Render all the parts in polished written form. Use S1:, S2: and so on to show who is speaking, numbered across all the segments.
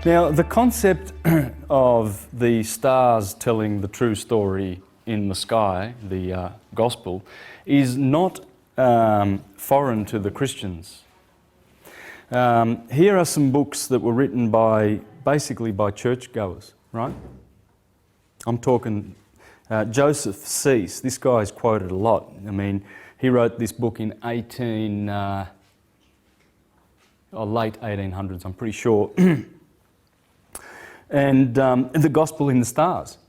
S1: Now, the concept of the stars telling the true story in the sky, the gospel, is not foreign to the Christians. Here are some books that were written basically by churchgoers, right? I'm talking Joseph Cease. This guy is quoted a lot. I mean, he wrote this book in late 1800s, I'm pretty sure. And The Gospel in the Stars.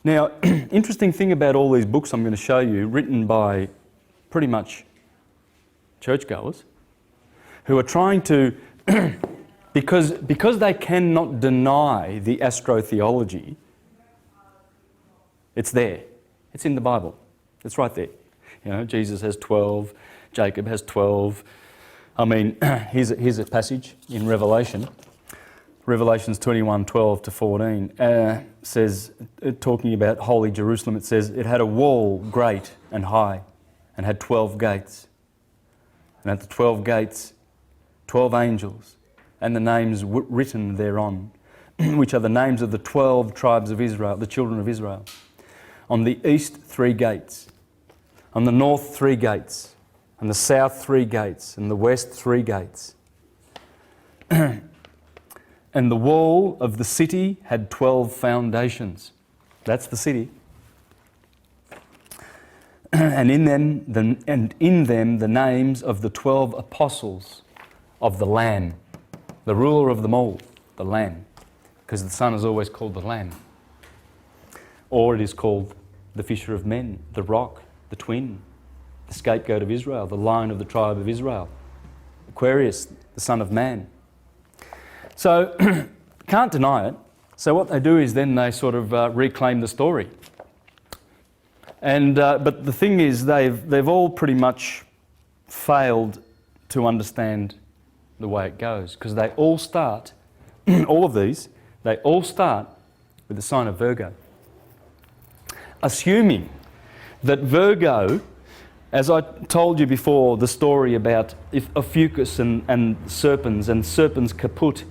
S1: Now, interesting thing about all these books I'm going to show you, written by pretty much churchgoers, who are trying to, because they cannot deny the astrotheology, it's there. It's in the Bible. It's right there. You know, Jesus has 12, Jacob has 12. I mean, here's a passage in Revelation. Revelations 21:12 to 14 says, talking about holy Jerusalem, it says, it had a wall great and high and had 12 gates. And at the 12 gates, 12 angels, and the names written thereon, which are the names of the 12 tribes of Israel, the children of Israel. On the east, 3 gates. On the north, 3 gates. On the south, 3 gates. And the west, 3 gates. And the wall of the city had 12 foundations. That's the city. And in them the names of the 12 apostles of the Lamb, the ruler of them all, the Lamb, because the Son is always called the Lamb. Or it is called the Fisher of Men, the Rock, the Twin, the Scapegoat of Israel, the Lion of the tribe of Israel, Aquarius, the Son of Man. So, can't deny it. So what they do is then they sort of reclaim the story. And but the thing is, they've all pretty much failed to understand the way it goes, because they all start, all of these, they all start with the sign of Virgo, assuming that Virgo, as I told you before, the story about Ophiuchus and serpent's caput,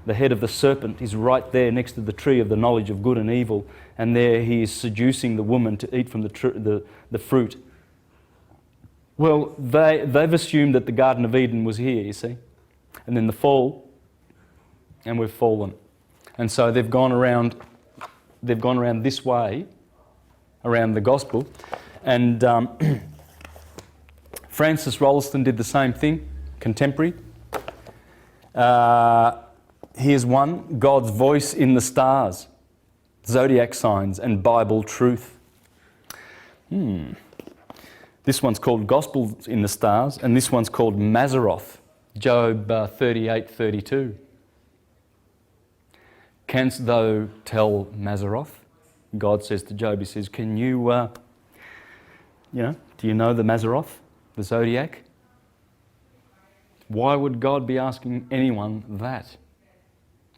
S1: the head of the serpent is right there next to the tree of the knowledge of good and evil, and there he is seducing the woman to eat from the fruit. Well, they've assumed that the Garden of Eden was here, you see, and then the fall, and we've fallen, and so they've gone around this way, around the gospel, and Francis Rolleston did the same thing, contemporary. Here's one, God's voice in the stars, zodiac signs and Bible truth. This one's called Gospel in the Stars, and this one's called Mazzaroth, Job 38:32. Canst thou tell Mazzaroth? God says to Job, he says, can you, do you know the Mazzaroth, the zodiac? Why would God be asking anyone that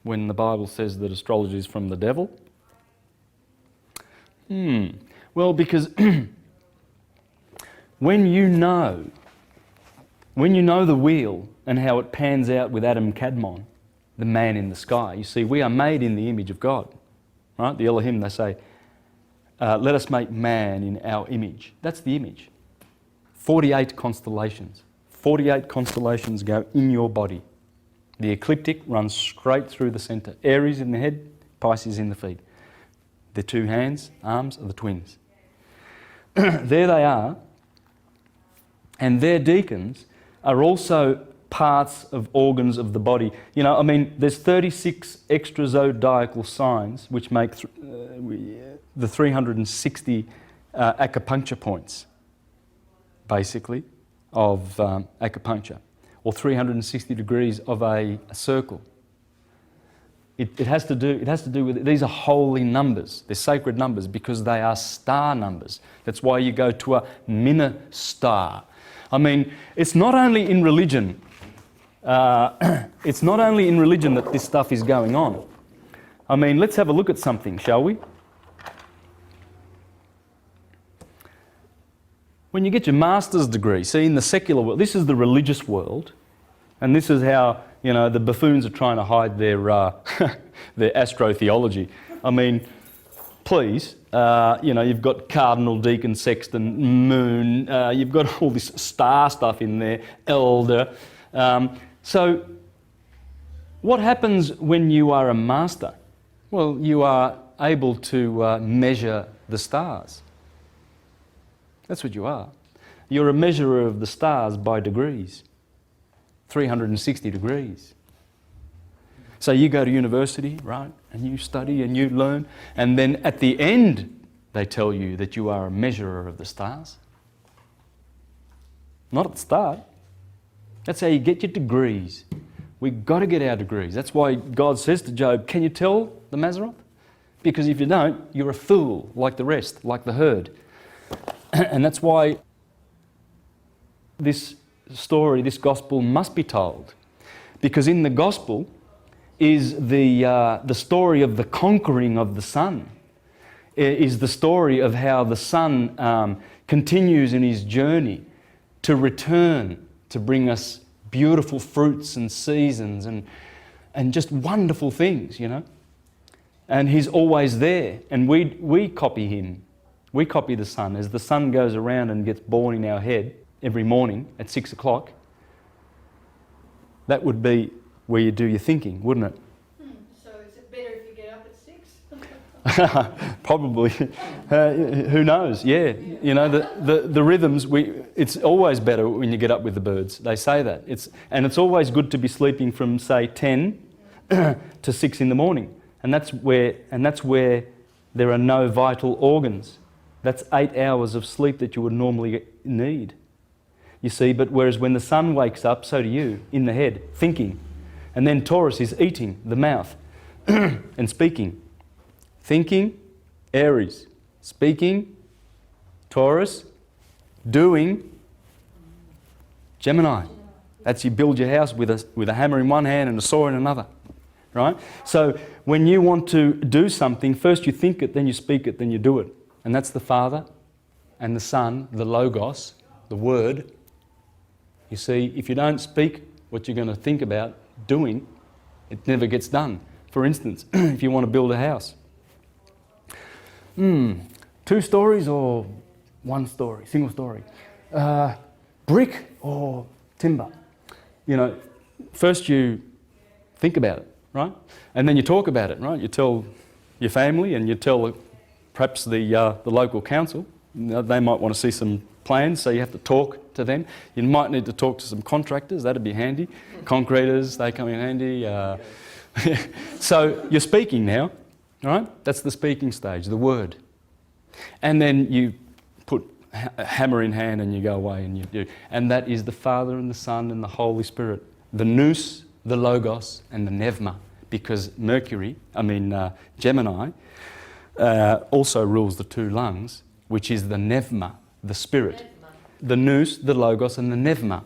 S1: when the Bible says that astrology is from the devil? Well, because when you know the wheel and how it pans out with Adam Kadmon, the man in the sky, you see, we are made in the image of God, right? The Elohim, they say, let us make man in our image. That's the image. 48 constellations. 48 constellations go in your body. The ecliptic runs straight through the centre. Aries in the head, Pisces in the feet. The 2 hands, arms are the twins. There they are. And their deacons are also parts of organs of the body. You know, I mean, there's 36 extra zodiacal signs which make the 360 acupuncture points, basically, of acupuncture, or 360 degrees of a circle. It has to do with, these are holy numbers. They're sacred numbers because they are star numbers. That's why you go to a minor star. I mean, it's not only in religion. It's not only in religion that this stuff is going on. I mean, let's have a look at something, shall we? When you get your master's degree, see, in the secular world, this is the religious world, and this is how You know, the buffoons are trying to hide their their astrotheology. I mean, please, you know, you've got cardinal, deacon, sexton, moon, you've got all this star stuff in there, elder. So what happens when you are a master? Well, you are able to measure the stars. That's what you are. You're a measurer of the stars by degrees, 360 degrees. So you go to university, right, and you study and you learn, and then at the end they tell you that you are a measurer of the stars. Not at the start. That's how you get your degrees. We've got to get our degrees. That's why God says to Job, can you tell the Mazzaroth? Because if you don't, you're a fool like the rest, like the herd. And that's why this story, this gospel must be told. Because in the gospel is the story of the conquering of the Son. It is the story of how the Son continues in his journey to return, to bring us beautiful fruits and seasons and just wonderful things, you know. And he's always there, and we copy him. We copy the Son. As the sun goes around and gets born in our head every morning at 6 o'clock, that would be where you do your thinking, wouldn't it?
S2: So is it better if you get up at 6?
S1: Probably. Who knows? Yeah. You know, the rhythms, it's always better when you get up with the birds. They say that. It's always good to be sleeping from, say, 10 to 6 in the morning. And that's where there are no vital organs. That's 8 hours of sleep that you would normally need. You see, but whereas when the sun wakes up, so do you, in the head, thinking. And then Taurus is eating, the mouth, and speaking. Thinking, Aries. Speaking, Taurus. Doing, Gemini. That's you build your house with a hammer in one hand and a saw in another. Right? So when you want to do something, first you think it, then you speak it, then you do it. And that's the Father and the Son, the Logos, the Word. You see, if you don't speak what you're going to think about doing, it never gets done. For instance, if you want to build a house. 2 stories or 1 story, single story? Brick or timber? You know, first you think about it, right? And then you talk about it, right? You tell your family and you tell perhaps the local council. They might want to see some plans, so you have to talk to them. You might need to talk to some contractors, that'd be handy. Concreters, they come in handy. So you're speaking now, right? That's the speaking stage, the word. And then you put a hammer in hand and you go away and you do. And that is the Father and the Son and the Holy Spirit. The nous, the logos and the pneuma. Because Gemini also rules the 2 lungs, which is the pneuma, the spirit. The nous, the logos and the pneuma,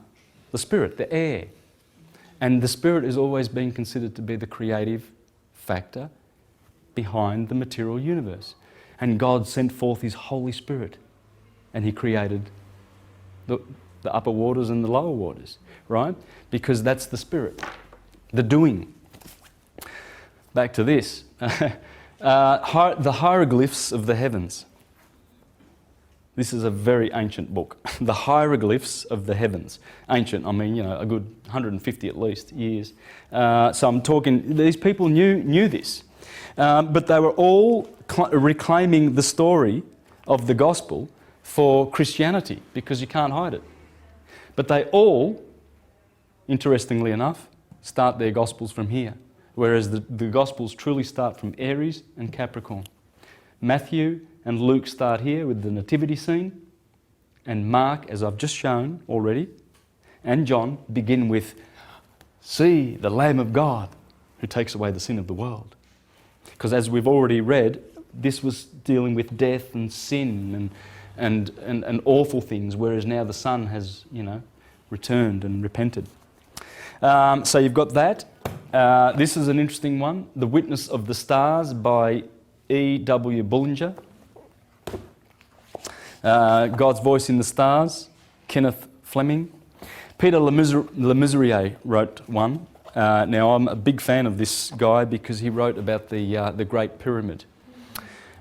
S1: the spirit, the air. And the spirit has always been considered to be the creative factor behind the material universe. And God sent forth his Holy Spirit and he created the upper waters and the lower waters, right? Because that's the spirit, the doing. Back to this. The hieroglyphs of the heavens. This is a very ancient book. The hieroglyphs of the heavens. Ancient, I mean, you know, a good 150 at least years. So I'm talking, these people knew this. But they were all reclaiming the story of the gospel for Christianity because you can't hide it. But they all, interestingly enough, start their gospels from here. Whereas the Gospels truly start from Aries and Capricorn. Matthew and Luke start here with the nativity scene, and Mark, as I've just shown already, and John begin with, see the Lamb of God who takes away the sin of the world. Because as we've already read, this was dealing with death and sin and awful things, whereas now the Son has, you know, returned and repented. So you've got that. This is an interesting one. The Witness of the Stars by E.W. Bullinger. God's Voice in the Stars, Kenneth Fleming. Peter Le Mesurier wrote one. Now, I'm a big fan of this guy because he wrote about the Great Pyramid.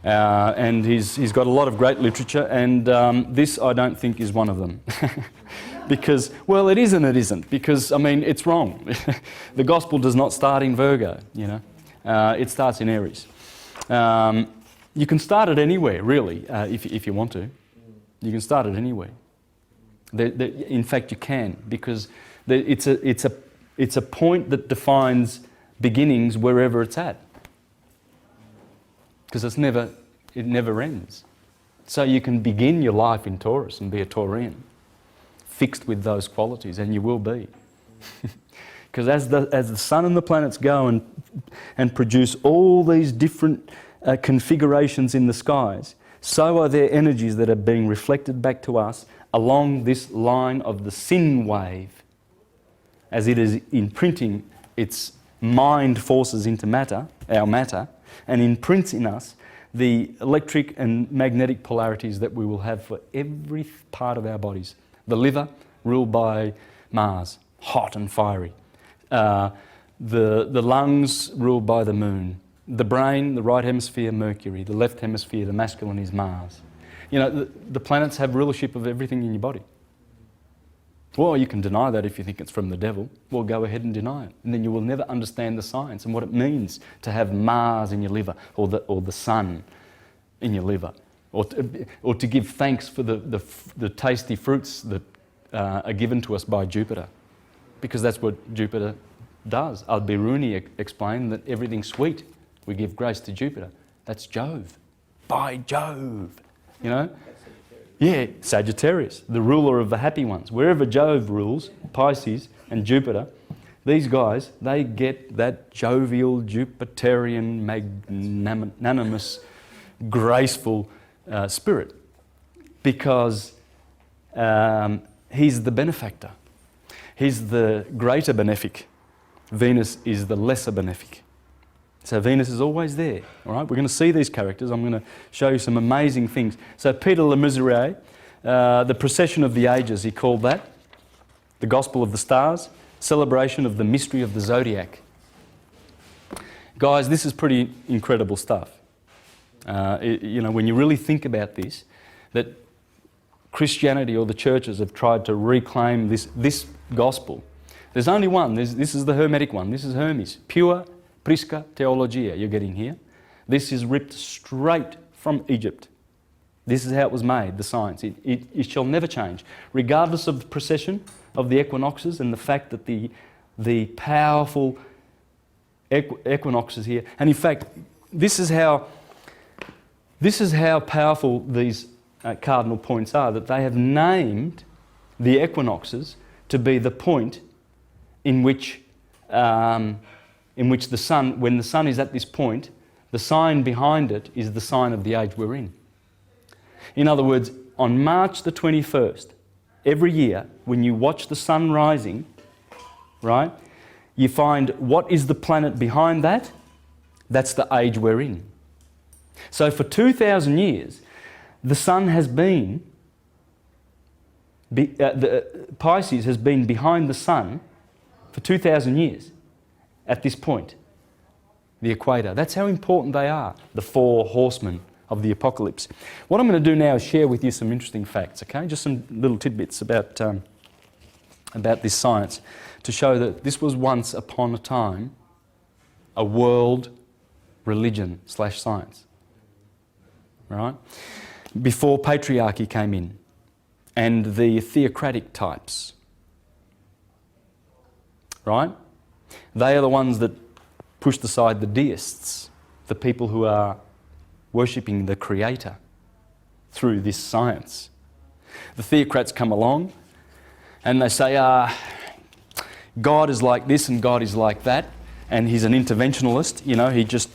S1: And he's got a lot of great literature, and this I don't think is one of them. Because, well, it is and it isn't, because, I mean, it's wrong. The gospel does not start in Virgo, you know. It starts in Aries. You can start it anywhere, really, if you want to. You can start it anywhere. In fact, you can, because it's a point that defines beginnings wherever it's at. Because it never ends. So you can begin your life in Taurus and be a Taurian, fixed with those qualities, and you will be. Because as the sun and the planets go and produce all these different configurations in the skies, so are there energies that are being reflected back to us along this line of the sin wave, as it is imprinting its mind forces into matter, our matter, and imprints in us the electric and magnetic polarities that we will have for every part of our bodies. The liver, ruled by Mars, hot and fiery. The lungs, ruled by the moon. The brain, the right hemisphere, Mercury. The left hemisphere, the masculine, is Mars. You know, the planets have rulership of everything in your body. Well, you can deny that if you think it's from the devil. Well, go ahead and deny it. And then you will never understand the science and what it means to have Mars in your liver, or the sun in your liver. Or to give thanks for the tasty fruits that are given to us by Jupiter. Because that's what Jupiter does. Al-Biruni explained that everything's sweet. We give grace to Jupiter. That's Jove. By Jove. You know? Yeah, Sagittarius, the ruler of the happy ones. Wherever Jove rules, Pisces and Jupiter, these guys, they get that jovial, Jupiterian, magnanimous, graceful spirit. Because he's the benefactor. He's the greater benefic. Venus is the lesser benefic. So Venus is always there, all right? We're going to see these characters. I'm going to show you some amazing things. So Peter Le Mesurier, the procession of the ages, he called that. The gospel of the stars, celebration of the mystery of the zodiac. Guys, this is pretty incredible stuff. You know, when you really think about this, that Christianity or the churches have tried to reclaim this gospel. There's only one. This is the Hermetic one. This is Hermes, pure Prisca Theologia you're getting here. This is ripped straight from Egypt. This is how it was made, the science. It shall never change, regardless of the precession of the equinoxes and the fact that the powerful equinoxes here. And in fact, this is how powerful these cardinal points are, that they have named the equinoxes to be the point in which the sun, when the sun is at this point, the sign behind it is the sign of the age we're in. In other words, on March the 21st, every year, when you watch the sun rising, right, you find what is the planet behind that? That's the age we're in. So for 2,000 years, the sun has been, Pisces has been behind the sun for 2,000 years. At this point, the equator. That's how important they are, the four horsemen of the apocalypse. What I'm going to do now is share with you some interesting facts, okay? Just some little tidbits about this science to show that this was once upon a time a world religion / science, right? Before patriarchy came in and the theocratic types, right? They are the ones that pushed aside the deists, the people who are worshipping the Creator through this science. The theocrats come along and they say, God is like this and God is like that, and he's an interventionalist. You know, he just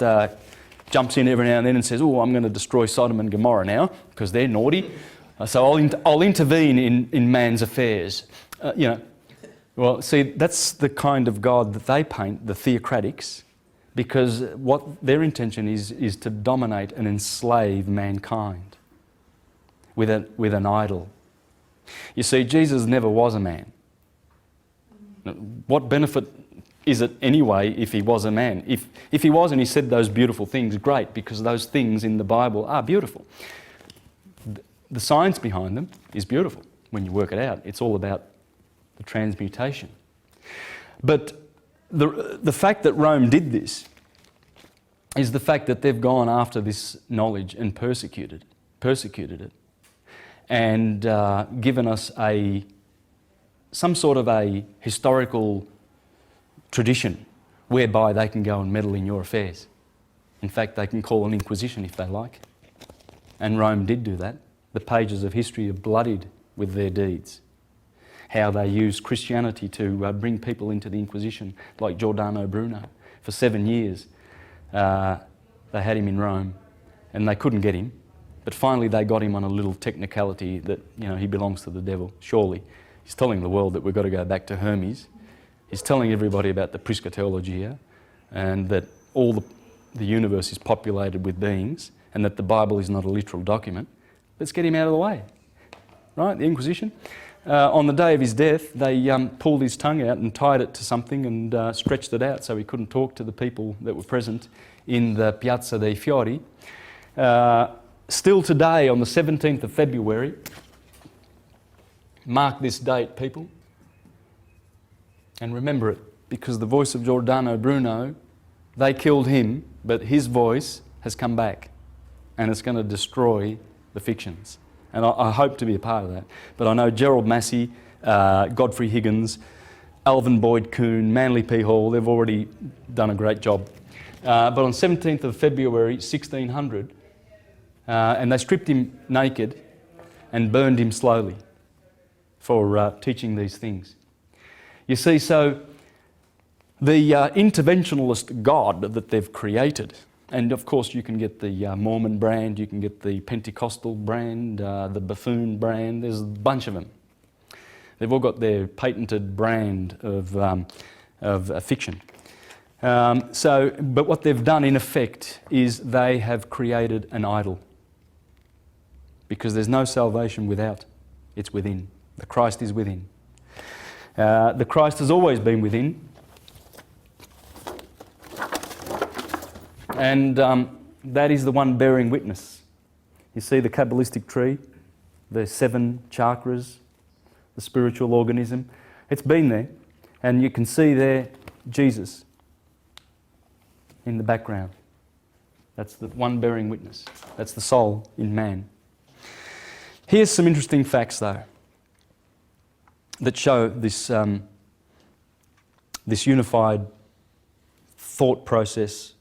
S1: jumps in every now and then and says, oh, I'm going to destroy Sodom and Gomorrah now because they're naughty. So I'll intervene in man's affairs. You know. Well, see, that's the kind of God that they paint, the theocratics, because what their intention is to dominate and enslave mankind with an idol. You see, Jesus never was a man. What benefit is it anyway if he was a man? If he was and he said those beautiful things, great, because those things in the Bible are beautiful. The science behind them is beautiful when you work it out. It's all about the transmutation. But the fact that Rome did this is the fact that they've gone after this knowledge and persecuted it, and given us some sort of a historical tradition whereby they can go and meddle in your affairs. In fact, they can call an inquisition if they like. And Rome did do that. The pages of history are bloodied with their deeds. How they used Christianity to bring people into the Inquisition, like Giordano Bruno. For 7 years, they had him in Rome, and they couldn't get him. But finally, they got him on a little technicality that, he belongs to the devil, surely. He's telling the world that we've got to go back to Hermes. He's telling everybody about the Prisca Theologia, and that all the universe is populated with beings, and that the Bible is not a literal document. Let's get him out of the way. Right, the Inquisition. On the day of his death, they pulled his tongue out and tied it to something and stretched it out so he couldn't talk to the people that were present in the Piazza dei Fiori. Still today, on the 17th of February, mark this date, people, and remember it, because the voice of Giordano Bruno, they killed him, but his voice has come back, and it's going to destroy the fictions. And I hope to be a part of that. But I know Gerald Massey, Godfrey Higgins, Alvin Boyd Kuhn, Manly P. Hall, they've already done a great job. But on 17th of February 1600, and they stripped him naked and burned him slowly for teaching these things. You see, so the interventionalist God that they've created, and of course you can get the Mormon brand, you can get the Pentecostal brand, the buffoon brand, there's a bunch of them. They've all got their patented brand of fiction. But what they've done in effect is they have created an idol. Because there's no salvation without, it's within. The Christ is within. The Christ has always been within. And that is the one bearing witness. You see the Kabbalistic tree, the 7 chakras, the spiritual organism. It's been there. And you can see there Jesus in the background. That's the one bearing witness. That's the soul in man. Here's some interesting facts, though, that show this, this unified thought process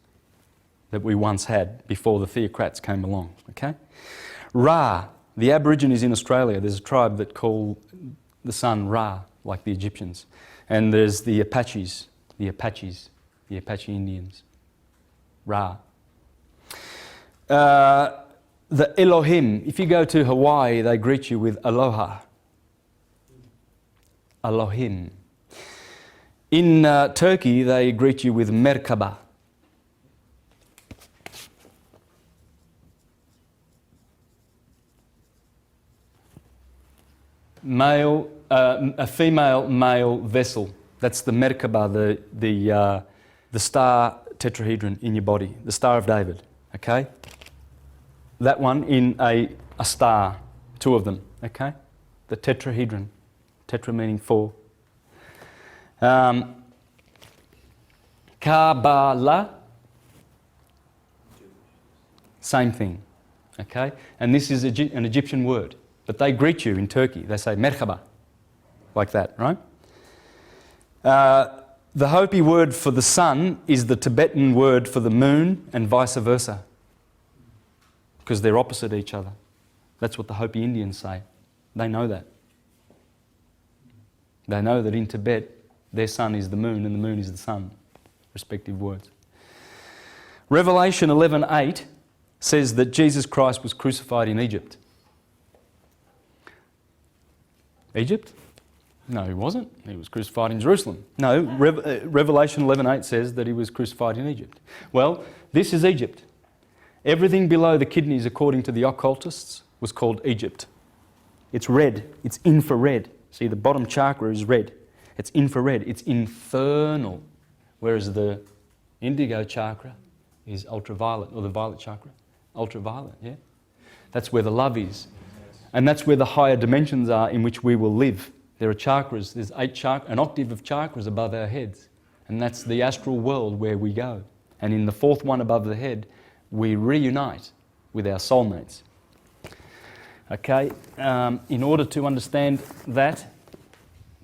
S1: that we once had before the theocrats came along, okay? Ra, the Aborigines in Australia, there's a tribe that call the sun Ra, like the Egyptians. And there's the Apache Indians. Ra. The Elohim, if you go to Hawaii, they greet you with aloha. Elohim. In Turkey, they greet you with merkaba. Male, a female male vessel. That's the merkaba, the star tetrahedron in your body, the Star of David. Okay. That one in a star, 2 of them, okay? The tetrahedron, tetra meaning 4. Kabbalah, same thing, okay? And this is an Egyptian word, but they greet you in Turkey. They say merhaba, like that, right? The Hopi word for the sun is the Tibetan word for the moon, and vice versa. Because they're opposite each other. That's what the Hopi Indians say. They know that. They know that in Tibet, their sun is the moon and the moon is the sun, respective words. Revelation 11:8 says that Jesus Christ was crucified in Egypt. Egypt? No, he wasn't. He was crucified in Jerusalem. No, Revelation 11:8 says that he was crucified in Egypt. Well, this is Egypt. Everything below the kidneys, according to the occultists, was called Egypt. It's red. It's infrared. See, the bottom chakra is red. It's infrared. It's infernal. whereas the indigo chakra is ultraviolet, or the violet chakra, ultraviolet, yeah? That's where the love is. And that's where the higher dimensions are in which we will live. There are chakras, there's an octave of chakras above our heads. And that's the astral world where we go. And in the fourth one above the head, we reunite with our soulmates. Okay, in order to understand that,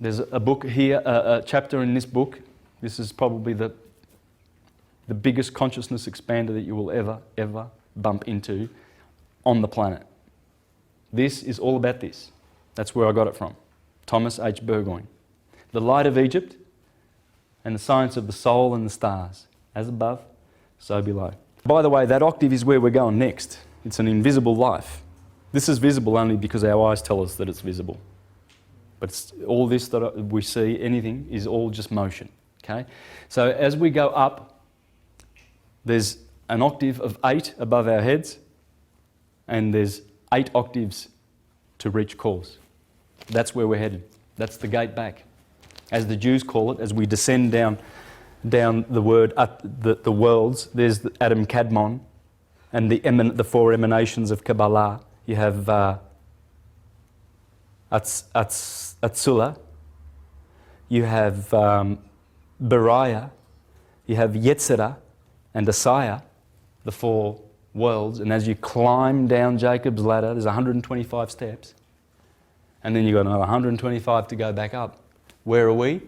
S1: there's a book here, a chapter in this book. This is probably the biggest consciousness expander that you will ever bump into on the planet. This is all about this. That's where I got it from. Thomas H. Burgoyne. The Light of Egypt and the Science of the Soul and the Stars. As above, so below. By the way, that octave is where we're going next. It's an invisible life. This is visible only because our eyes tell us that it's visible. But all this that we see, anything, is all just motion. Okay? So as we go up, there's an octave of 8 above our heads, and there's 8 octaves to reach cause. That's where we're headed. That's the gate back. As the Jews call it, as we descend down the worlds, there's the Adam Kadmon and the 4 emanations of Kabbalah. You have Atzula, you have Beriah, you have Yetzirah and Asaya, the 4 worlds. And as you climb down Jacob's ladder, there's 125 steps. And then you've got another 125 to go back up. Where are we?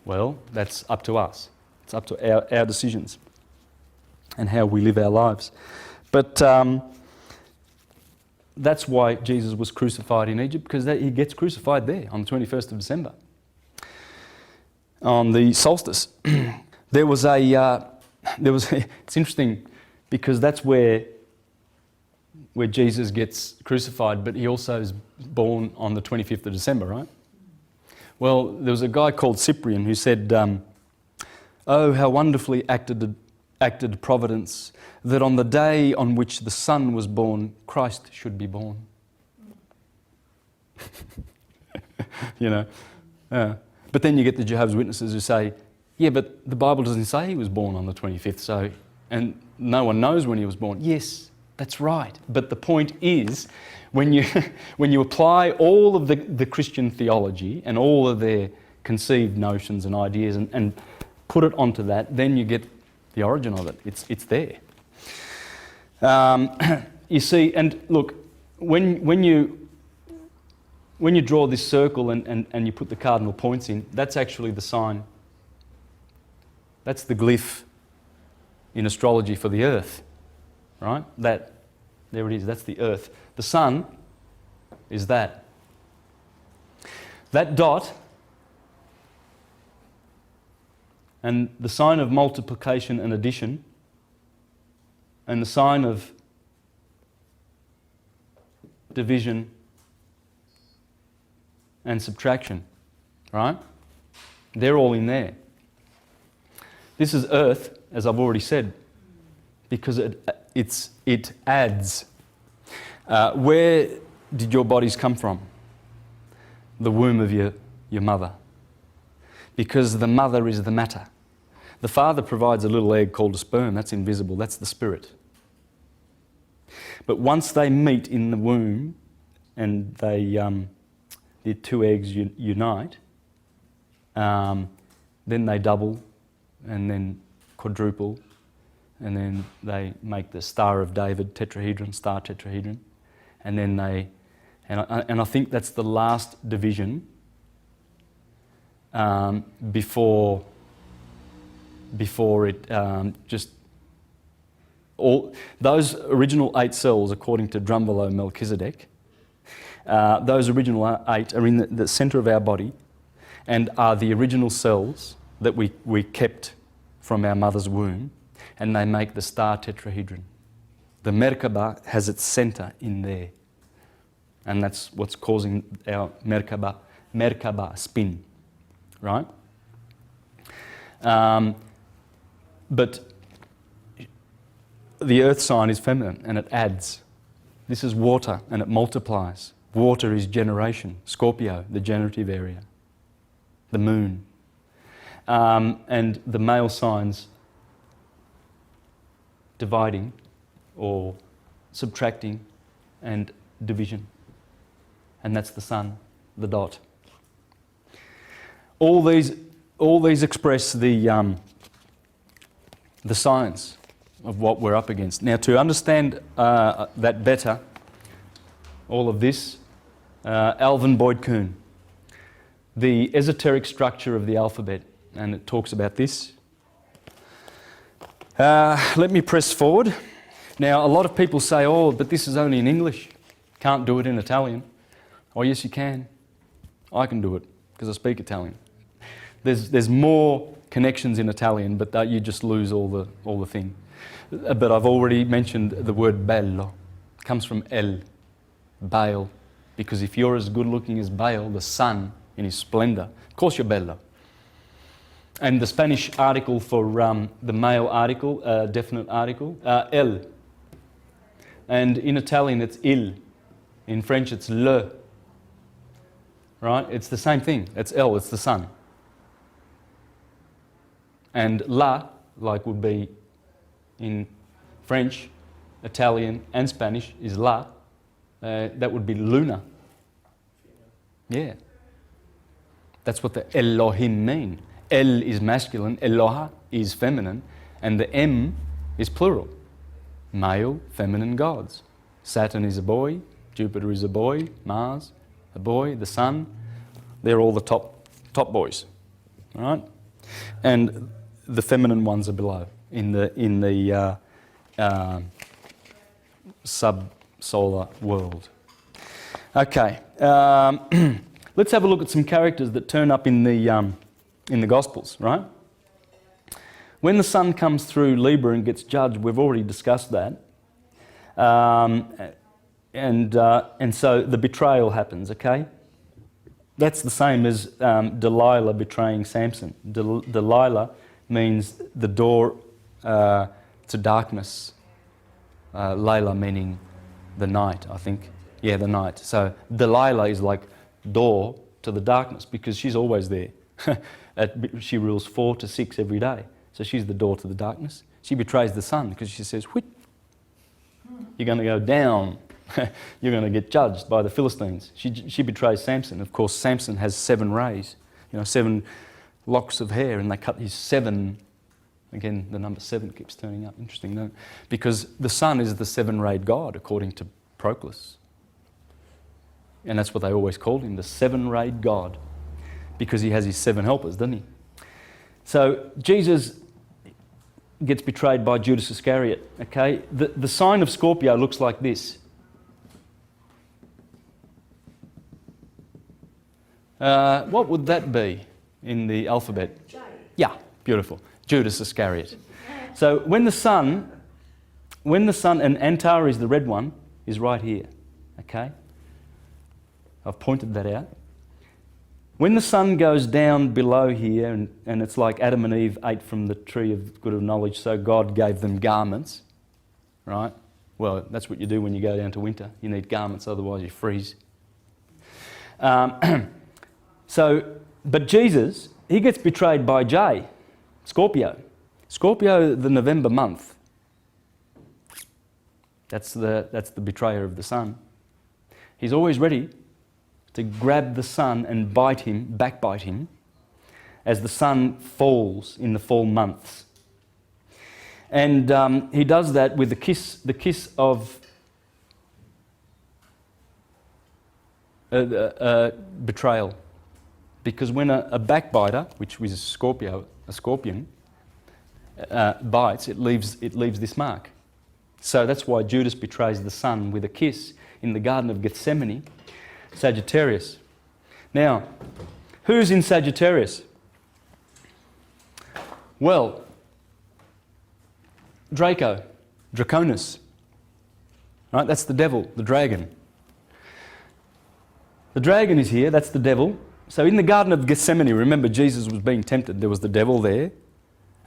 S1: Well, that's up to us. It's up to our decisions and how we live our lives. But that's why Jesus was crucified in Egypt, because he gets crucified there on the 21st of December. On the solstice. It's interesting because that's where Jesus gets crucified, but he also is born on the 25th of December, right? Well, there was a guy called Cyprian who said, "Oh, how wonderfully acted Providence, that on the day on which the Son was born, Christ should be born." You know. But then you get the Jehovah's Witnesses who say, "Yeah, but the Bible doesn't say he was born on the 25th, so, and no one knows when he was born." Yes, that's right. But the point is, when you apply all of the Christian theology and all of their conceived notions and ideas and put it onto that, then you get the origin of it. It's there. You see, and look, when you draw this circle and you put the cardinal points in, that's actually the sign. That's the glyph in astrology for the Earth, right? There it is, that's the Earth. The Sun is that. That dot, and the sign of multiplication and addition, and the sign of division and subtraction, right? They're all in there. This is Earth, as I've already said, because it adds. Where did your bodies come from? The womb of your mother. Because the mother is the matter. The father provides a little egg called a sperm. That's invisible. That's the spirit. But once they meet in the womb and the 2 eggs unite, then they double and then quadruple, and then they make the Star of David tetrahedron, star tetrahedron, and then and I think that's the last division before it just all those original 8 cells, according to Drumbelow Melchizedek, those original 8 are in the centre of our body and are the original cells that we kept from our mother's womb, and they make the star tetrahedron. The Merkaba has its centre in there, and that's what's causing our Merkaba spin, right? But the earth sign is feminine and it adds. This is water and it multiplies. Water is generation, Scorpio, the generative area, the moon. and the male signs dividing or subtracting and division. And that's the sun, the dot. All these express the science of what we're up against. Now, to understand that better, all of this, Alvin Boyd Kuhn, the esoteric structure of the alphabet, and it talks about this. Let me press forward. Now, a lot of people say, oh, but this is only in English. Can't do it in Italian. Oh, yes, you can. I can do it because I speak Italian. There's more connections in Italian, but you just lose all the thing. But I've already mentioned the word bello. It comes from el, Baal, because if you're as good looking as Baal, the sun in his splendor, of course you're bello. And the Spanish article for the male article, definite article, el. And in Italian it's il. In French it's le. Right? It's the same thing. It's el, it's the sun. And la, like would be in French, Italian and Spanish, is la. That would be luna. Yeah. That's what the Elohim mean. El is masculine, Eloha is feminine, and the M is plural. Male, feminine gods. Saturn is a boy, Jupiter is a boy, Mars, a boy, the sun. They're all the top boys. All right? And the feminine ones are below in the sub-solar world. Okay. Let's have a look at some characters that turn up in the Gospels, right? When the sun comes through Libra and gets judged, we've already discussed that. And so the betrayal happens, okay? That's the same as Delilah betraying Samson. Delilah means the door to darkness. Layla meaning the night, I think. Yeah, the night. So Delilah is like door to the darkness because she's always there. She rules 4 to 6 every day. So she's the door to the darkness. She betrays the sun because she says, "Whit, you're going to go down. You're going to get judged by the Philistines." She betrays Samson. Of course, Samson has 7 rays, 7 locks of hair, and they cut his 7. Again, the number 7 keeps turning up. Interesting, no? Because the sun is the 7-rayed God, according to Proclus. And that's what they always called him, the 7-rayed God, because he has his 7 helpers, doesn't he? So Jesus gets betrayed by Judas Iscariot, okay? The sign of Scorpio looks like this. What would that be in the alphabet?
S2: J.
S1: Yeah, beautiful. Judas Iscariot. So when the sun, and Antares, the red one, is right here, okay? I've pointed that out. When the sun goes down below here, and it's like Adam and Eve ate from the tree of good of knowledge, so God gave them garments, right? Well, that's what you do when you go down to winter. You need garments, otherwise you freeze. But Jesus, he gets betrayed by J, Scorpio. Scorpio, the November month. That's the betrayer of the sun. He's always ready to grab the sun and backbite him, as the sun falls in the fall months. And he does that with the kiss of betrayal. Because when a backbiter, which was a scorpion, bites, it leaves this mark. So that's why Judas betrays the sun with a kiss in the Garden of Gethsemane, Sagittarius. Now, who's in Sagittarius? Well, Draconus. Right, that's the devil, the dragon. The dragon is here, that's the devil. So in the Garden of Gethsemane, remember Jesus was being tempted, there was the devil there.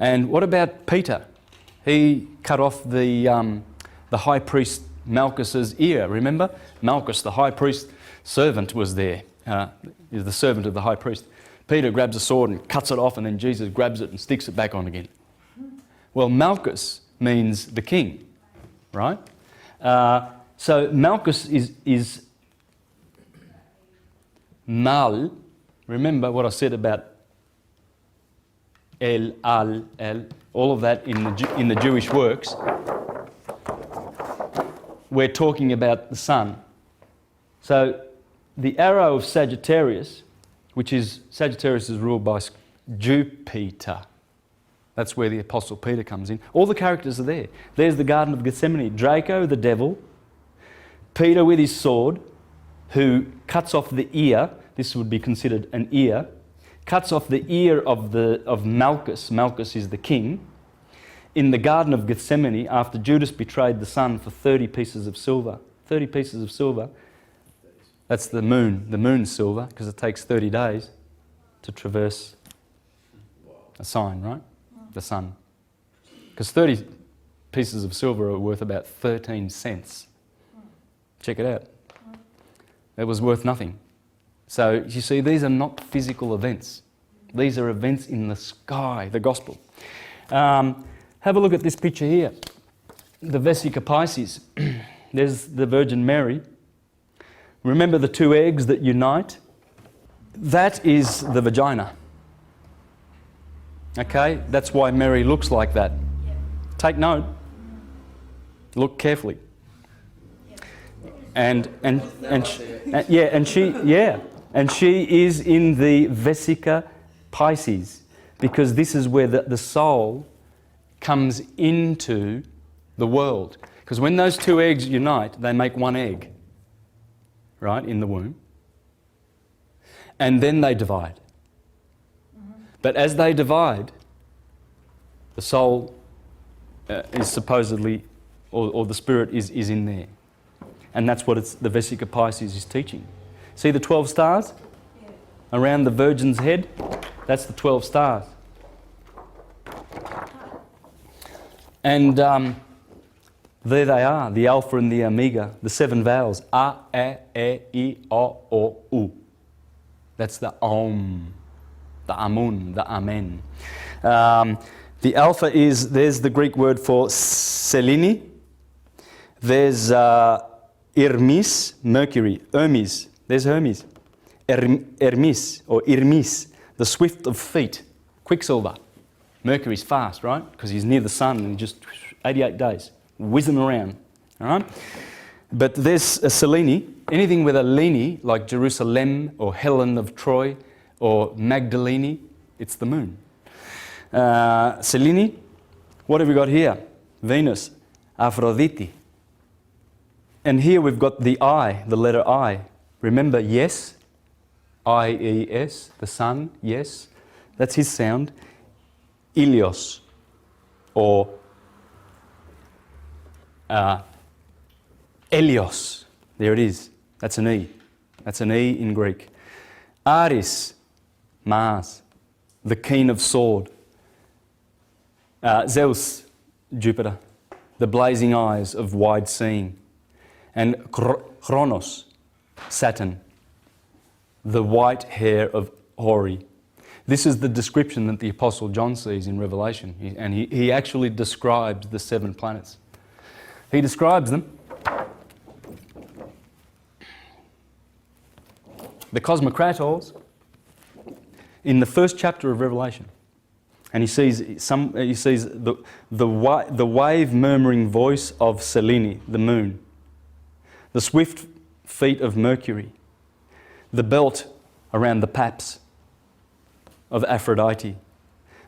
S1: And what about Peter? He cut off the high priest Malchus's ear, remember? Malchus, the high priest servant, was there. He was the servant of the high priest. Peter grabs a sword and cuts it off, and then Jesus grabs it and sticks it back on again. Well, Malchus means the king, right? So Malchus is Mal. Remember what I said about El, Al, El, all of that in the Jewish works. We're talking about the sun. So the arrow of Sagittarius, Sagittarius is ruled by Jupiter. That's where the Apostle Peter comes in. All the characters are there. There's the Garden of Gethsemane. Draco, the devil. Peter with his sword, who cuts off the ear. This would be considered an ear. Cuts off the ear of Malchus. Malchus is the king. In the Garden of Gethsemane, after Judas betrayed the Son for 30 pieces of silver. 30 pieces of silver. That's the moon. The moon's silver, because it takes 30 days to traverse a sign, right? The sun. Because 30 pieces of silver are worth about 13 cents. Check it out. It was worth nothing. So you see, these are not physical events. These are events in the sky, the gospel. Have a look at this picture here. The Vesica Pisces. There's the Virgin Mary. Remember the two eggs that unite? That is the vagina. Okay? That's why Mary looks like that. Take note. Look carefully. And she is in the Vesica Pisces, because this is where the soul comes into the world. Because when those two eggs unite, they make one egg, right, in the womb. And then they divide. But as they divide, the soul is supposedly, or the spirit is in there. And that's what the Vesica Pisces is teaching. See the 12 stars? Yeah. Around the Virgin's head? That's the 12 stars. And there they are, the Alpha and the Omega, the 7 vowels. A, E, I, O, U. That's the Om, the Amun, the Amen. The Alpha there's the Greek word for Selene. There's Hermes, Mercury, Hermes. There's Hermes. Hermes, or Irmis, the swift of feet. Quicksilver. Mercury's fast, right? Because he's near the sun in just 88 days. Whizzing around, all right? But there's a Selene. Anything with a Leni, like Jerusalem or Helen of Troy or Magdalene, it's the moon. Selene. What have we got here? Venus, Aphrodite. And here we've got the I, the letter I. Remember, yes, I-E-S, the sun, yes. That's his sound. Ilios, or Elios. There it is. That's an E. That's an E in Greek. Aris, Mars, the keen of sword. Zeus, Jupiter, the blazing eyes of wide seeing. And Chronos, Saturn, the white hair of Hori. This is the description that the Apostle John sees in Revelation. And he actually describes the 7 planets. He describes them. The Cosmocrators in the first chapter of Revelation. And he sees the wave murmuring voice of Selene, the moon. The swift feet of Mercury. The belt around the paps of Aphrodite.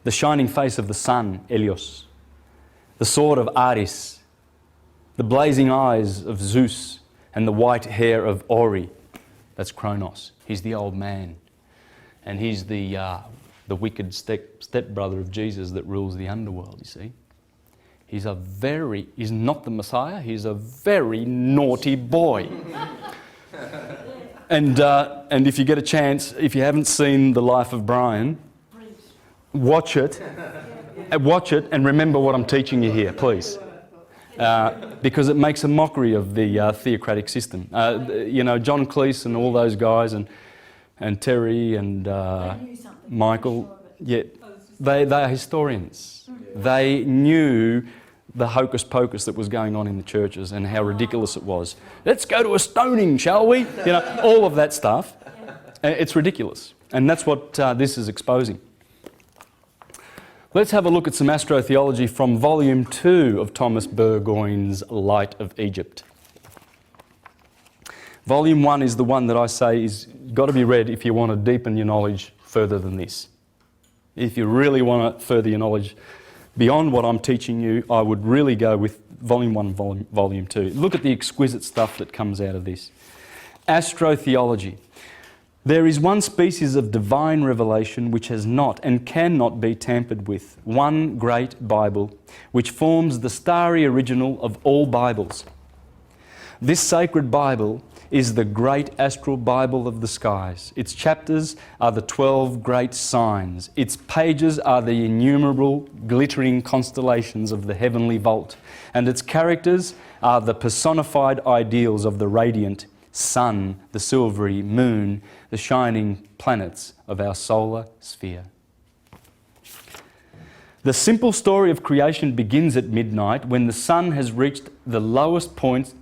S1: The shining face of the sun, Helios. The sword of Aris. The blazing eyes of Zeus. And the white hair of Ori. That's Kronos. He's the old man. And he's the wicked stepbrother of Jesus that rules the underworld, you see. He's not the Messiah, he's a very naughty boy. And if you get a chance, if you haven't seen The Life of Brian, watch it and remember what I'm teaching you here, please. Because it makes a mockery of the theocratic system. John Cleese and all those guys, and and Terry and
S2: They knew something.
S1: Michael.
S2: Sure of it.
S1: Yeah,
S2: Oh, it's just-
S1: they are historians. They knew the hocus pocus that was going on in the churches and how ridiculous it was. Let's go to a stoning, shall we? You know, all of that stuff. It's ridiculous. And that's what this is exposing. Let's have a look at some astrotheology from volume 2 of Thomas Burgoyne's Light of Egypt. Volume 1 is the one that I say is got to be read if you want to deepen your knowledge further than this. If you really want to further your knowledge beyond what I'm teaching you, I would really go with Volume 1, Volume 2. Look at the exquisite stuff that comes out of this. Astrotheology. There is one species of divine revelation which has not and cannot be tampered with. One great Bible, which forms the starry original of all Bibles. This sacred Bible is the great astral Bible of the skies. Its chapters are the 12 great signs. Its pages are the innumerable glittering constellations of the heavenly vault. And its characters are the personified ideals of the radiant sun, the silvery moon, the shining planets of our solar sphere. The simple story of creation begins at midnight when the sun has reached the lowest point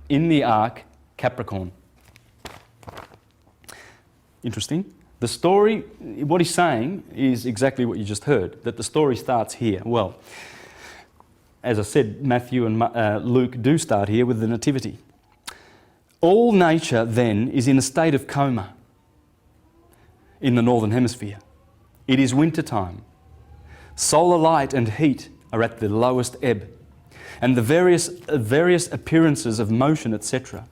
S1: in the arc, Capricorn. Interesting. The story, what he's saying is exactly what you just heard, that the story starts here. Well, as I said, Matthew and Luke do start here with the Nativity. All nature then is in a state of coma in the Northern Hemisphere. It is winter time. Solar light and heat are at the lowest ebb, and the various appearances of motion, etc.,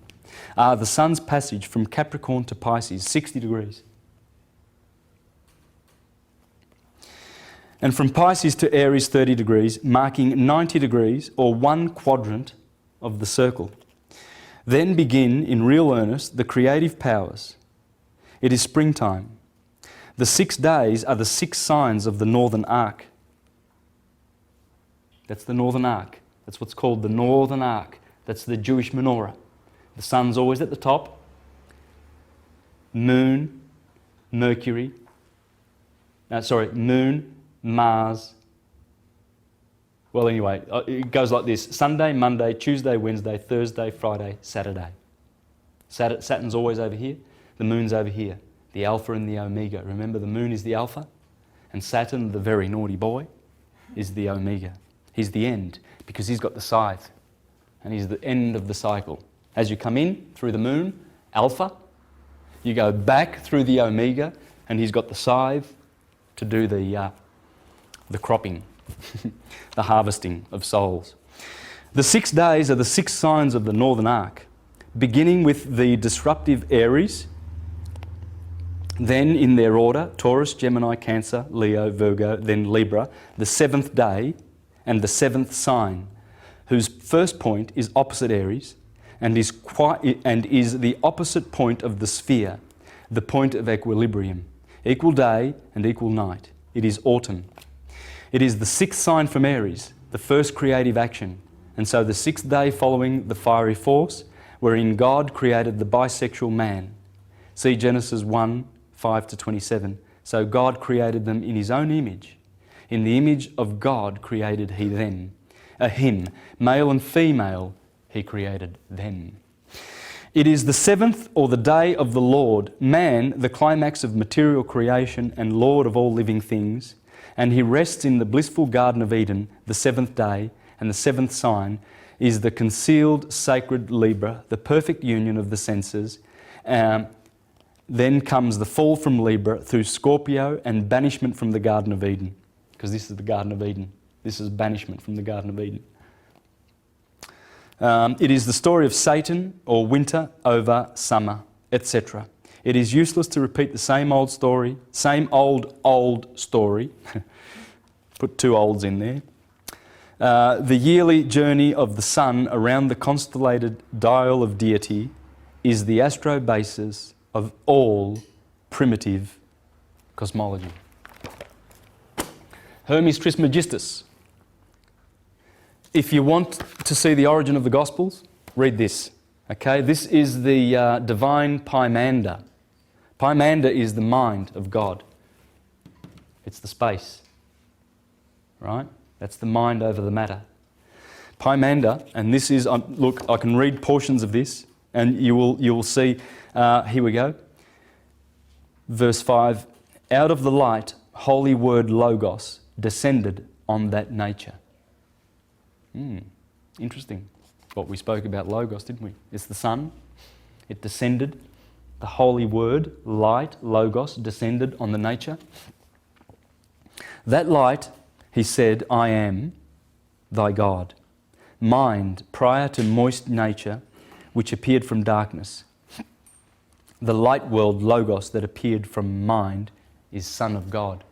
S1: are the sun's passage from Capricorn to Pisces, 60 degrees. And from Pisces to Aries, 30 degrees, marking 90 degrees or one quadrant of the circle. Then begin, in real earnest, the creative powers. It is springtime. The 6 days are the 6 signs of the Northern Arc. That's the Northern Arc. That's what's called the Northern Arc. That's the Jewish menorah. The sun's always at the top. Moon, Mercury. Moon, Mars. Well, anyway, it goes like this. Sunday, Monday, Tuesday, Wednesday, Thursday, Friday, Saturday. Saturn's always over here. The moon's over here. The Alpha and the Omega. Remember, the moon is the Alpha, and Saturn, the very naughty boy, is the Omega. He's the end, because he's got the scythe, and he's the end of the cycle. As you come in through the moon, Alpha, you go back through the Omega, and he's got the scythe to do the cropping, the harvesting of souls. The 6 days are the 6 signs of the Northern Arc, beginning with the disruptive Aries, then in their order, Taurus, Gemini, Cancer, Leo, Virgo, then Libra, the 7th day and the 7th sign, whose first point is opposite Aries and is the opposite point of the sphere, the point of equilibrium, equal day and equal night. It is autumn. It is the 6th sign from Aries, the first creative action, and so the 6th day following the fiery force, wherein God created the bisexual man. See Genesis 1, 5 to 27. So God created them in his own image. In the image of God created he them. Him, male and female, he created them. It is the 7th, or the day of the Lord, man, the climax of material creation and Lord of all living things, and he rests in the blissful Garden of Eden, the 7th day, and the 7th sign is the concealed sacred Libra, the perfect union of the senses. Then comes the fall from Libra through Scorpio and banishment from the Garden of Eden, because this is the Garden of Eden. This is banishment from the Garden of Eden. It is the story of Satan, or winter over summer, etc. It is useless to repeat the same old story, same old story. Put 2 olds in there. The yearly journey of the sun around the constellated dial of deity is the astrobasis of all primitive cosmology. Hermes Trismegistus. If you want to see the origin of the Gospels, read this. Okay, this is the divine Pymander. Poimanda is the mind of God. It's the space, right? That's the mind over the matter. Poimanda, and this is, look, I can read portions of this, and you will see, here we go. Verse 5, out of the light, holy word Logos descended on that nature. Interesting. What we spoke about Logos, didn't we? It's the sun. It descended. The holy word, light, Logos, descended on the nature. That light, he said, I am thy God. Mind prior to moist nature, which appeared from darkness. The light world, Logos, that appeared from mind, is Son of God.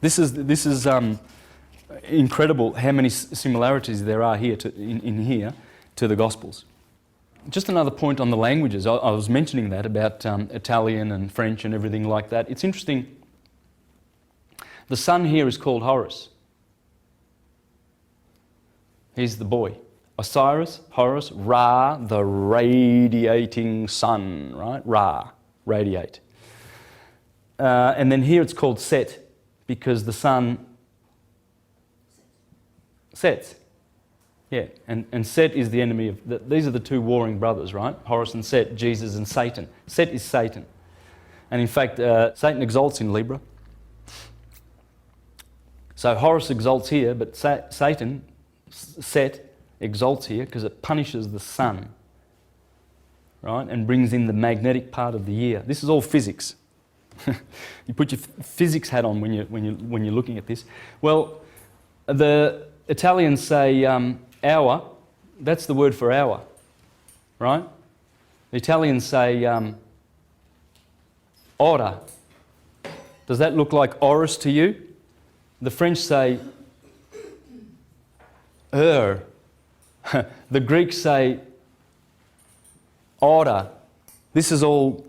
S1: This is incredible how many similarities there are here in here to the Gospels. Just another point on the languages. I was mentioning that about Italian and French and everything like that. It's interesting. The sun here is called Horus. He's the boy. Osiris, Horus, Ra, the radiating sun, right? Ra, radiate. And then here it's called Set, because the sun sets. Yeah, and Set is the enemy of... these are the two warring brothers, right? Horus and Set, Jesus and Satan. Set is Satan. And in fact, Satan exalts in Libra. So Horus exalts here, but Satan, Set, exalts here because it punishes the sun, right? And brings in the magnetic part of the year. This is all physics. You put your physics hat on when you're looking at this. Well, the Italians say hour. That's the word for hour, right? The Italians say ora. Does that look like Horus to you? The French say heure. The Greeks say ora. This is all...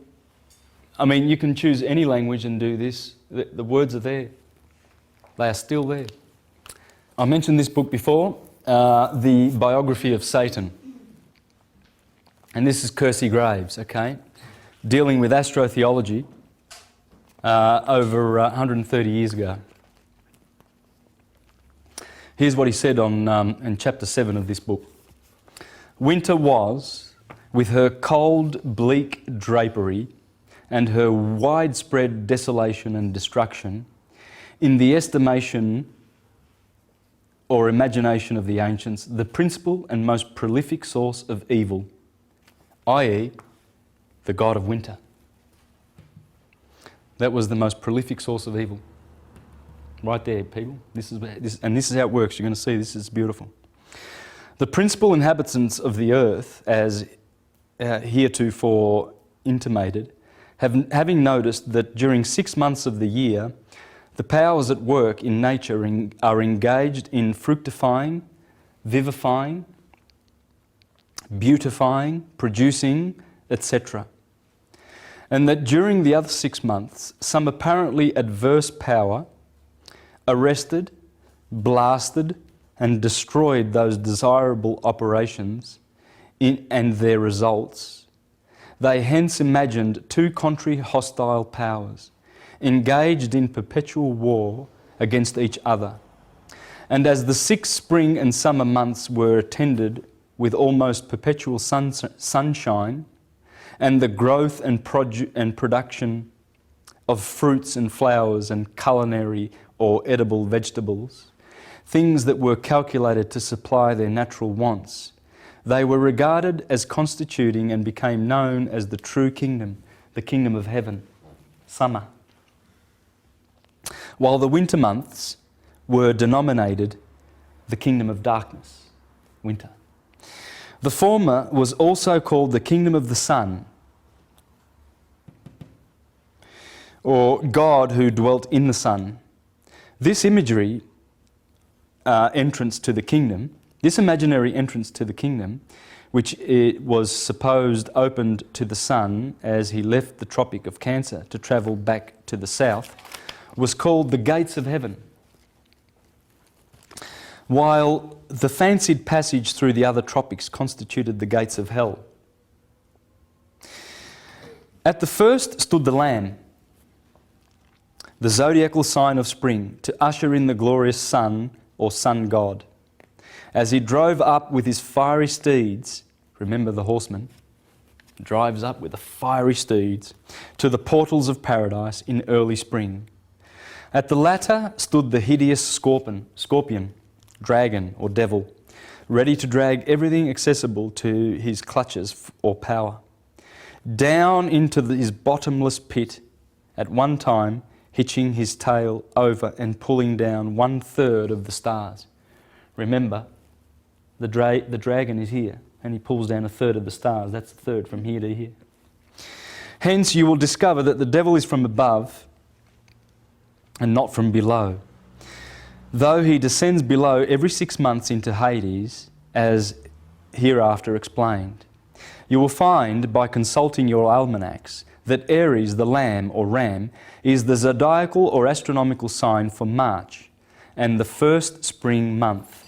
S1: I mean, you can choose any language and do this. The words are there. They are still there. I mentioned this book before, The Biography of Satan. And this is Kersey Graves, okay? Dealing with astrotheology over 130 years ago. Here's what he said in chapter 7 of this book. Winter was, with her cold, bleak drapery, and her widespread desolation and destruction, in the estimation or imagination of the ancients, the principal and most prolific source of evil, i.e., the god of winter. That was the most prolific source of evil. Right there, people. This is how it works. You're going to see this is beautiful. The principal inhabitants of the earth, as heretofore intimated, having noticed that during 6 months of the year, the powers at work in nature are engaged in fructifying, vivifying, beautifying, producing, etc. And that during the other 6 months, some apparently adverse power arrested, blasted, and destroyed those desirable operations and their results. They hence imagined two contrary hostile powers, engaged in perpetual war against each other. And as the 6 spring and summer months were attended with almost perpetual sunshine, and the growth and production of fruits and flowers and culinary or edible vegetables, things that were calculated to supply their natural wants, they were regarded as constituting and became known as the true kingdom, the kingdom of heaven, summer. While the winter months were denominated the kingdom of darkness, winter. The former was also called the kingdom of the sun, or God who dwelt in the sun. This imagery entrance to the kingdom, this imaginary entrance to the kingdom, which it was supposed opened to the sun as he left the Tropic of Cancer to travel back to the south, was called the gates of heaven. While the fancied passage through the other tropics constituted the gates of hell. At the first stood the Lamb, the zodiacal sign of spring, to usher in the glorious sun or sun god. As he drove up with his fiery steeds, remember the horseman, drives up with the fiery steeds, to the portals of paradise in early spring. At the latter stood the hideous scorpion, dragon or devil, ready to drag everything accessible to his clutches or power, down into his bottomless pit, at one time hitching his tail over and pulling down 1/3 of the stars. Remember, the dragon is here, and he pulls down 1/3 of the stars. That's 1/3 from here to here. Hence you will discover that the devil is from above and not from below, though he descends below every 6 months into Hades, as hereafter explained. You will find, by consulting your almanacs, that Aries, the lamb or ram, is the zodiacal or astronomical sign for March and the first spring month.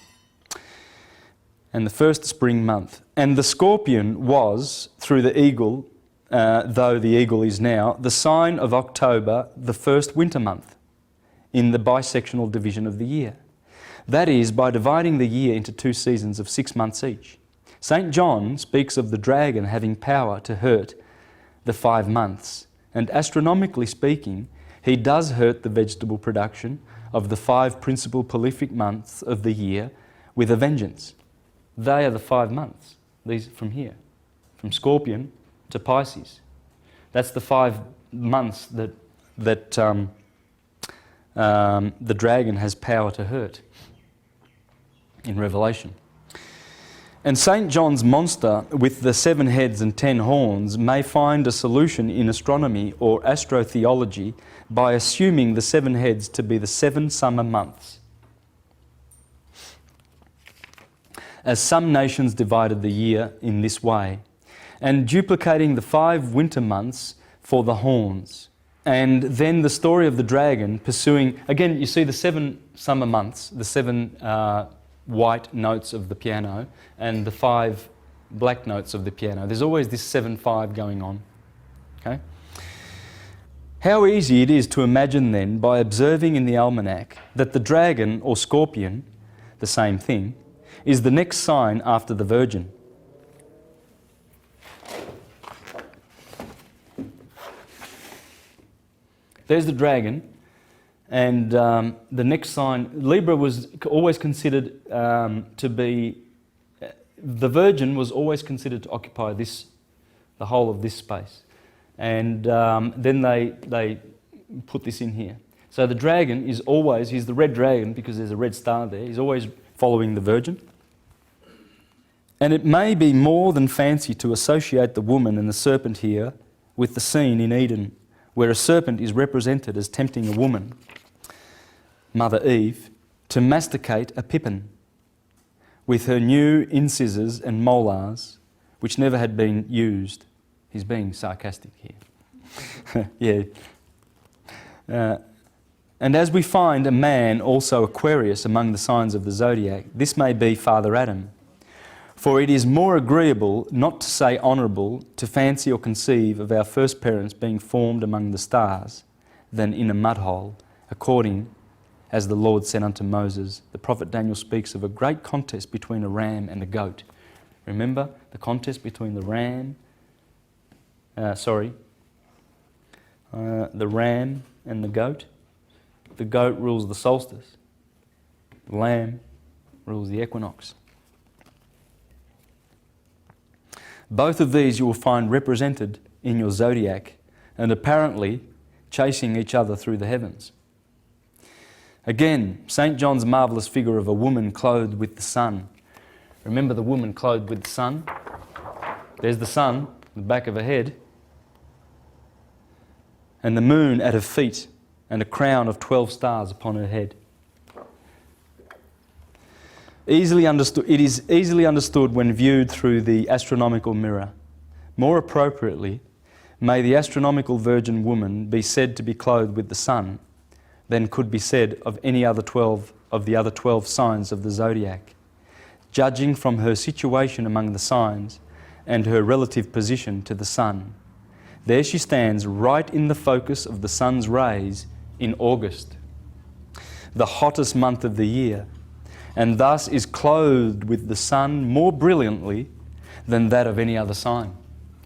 S1: And the scorpion was, through the eagle, though the eagle is now, the sign of October, the first winter month, in the bisectional division of the year. That is, by dividing the year into 2 seasons of 6 months each. St. John speaks of the dragon having power to hurt the 5 months, and astronomically speaking, he does hurt the vegetable production of the 5 principal prolific months of the year with a vengeance. They are the 5 months, these from here, from Scorpion to Pisces. That's the 5 months that the dragon has power to hurt in Revelation. And St. John's monster with the 7 heads and 10 horns may find a solution in astronomy or astrotheology by assuming the 7 heads to be the 7 summer months, as some nations divided the year in this way, and duplicating the 5 winter months for the horns. And then the story of the dragon pursuing, again, you see the 7 summer months, the 7 white notes of the piano and the 5 black notes of the piano. There's always this 7/5 going on. Okay? How easy it is to imagine then, by observing in the almanac, that the dragon or scorpion, the same thing, is the next sign after the Virgin. There's the dragon, and the next sign, Libra was always considered to be, the Virgin was always considered to occupy the whole of this space. And then they put this in here. So the dragon is always, he's the red dragon because there's a red star there, he's always following the Virgin. And it may be more than fancy to associate the woman and the serpent here with the scene in Eden, where a serpent is represented as tempting a woman, Mother Eve, to masticate a pippin with her new incisors and molars, which never had been used. He's being sarcastic here. Yeah. And as we find a man also Aquarius among the signs of the zodiac, this may be Father Adam. For it is more agreeable, not to say honourable, to fancy or conceive of our first parents being formed among the stars than in a mud hole, according as the Lord said unto Moses. The prophet Daniel speaks of a great contest between a ram and a goat. Remember the contest between the ram and the goat? The goat rules the solstice. The lamb rules the equinox. Both of these you will find represented in your zodiac and apparently chasing each other through the heavens. Again, St. John's marvellous figure of a woman clothed with the sun. Remember the woman clothed with the sun? There's the sun, the back of her head, and the moon at her feet, and a crown of 12 stars upon her head. It is easily understood when viewed through the astronomical mirror. More appropriately, may the astronomical virgin woman be said to be clothed with the sun than could be said of any other 12 of the other 12 signs of the zodiac, judging from her situation among the signs and her relative position to the sun. There she stands right in the focus of the sun's rays in August, the hottest month of the year, and thus is clothed with the sun more brilliantly than that of any other sign.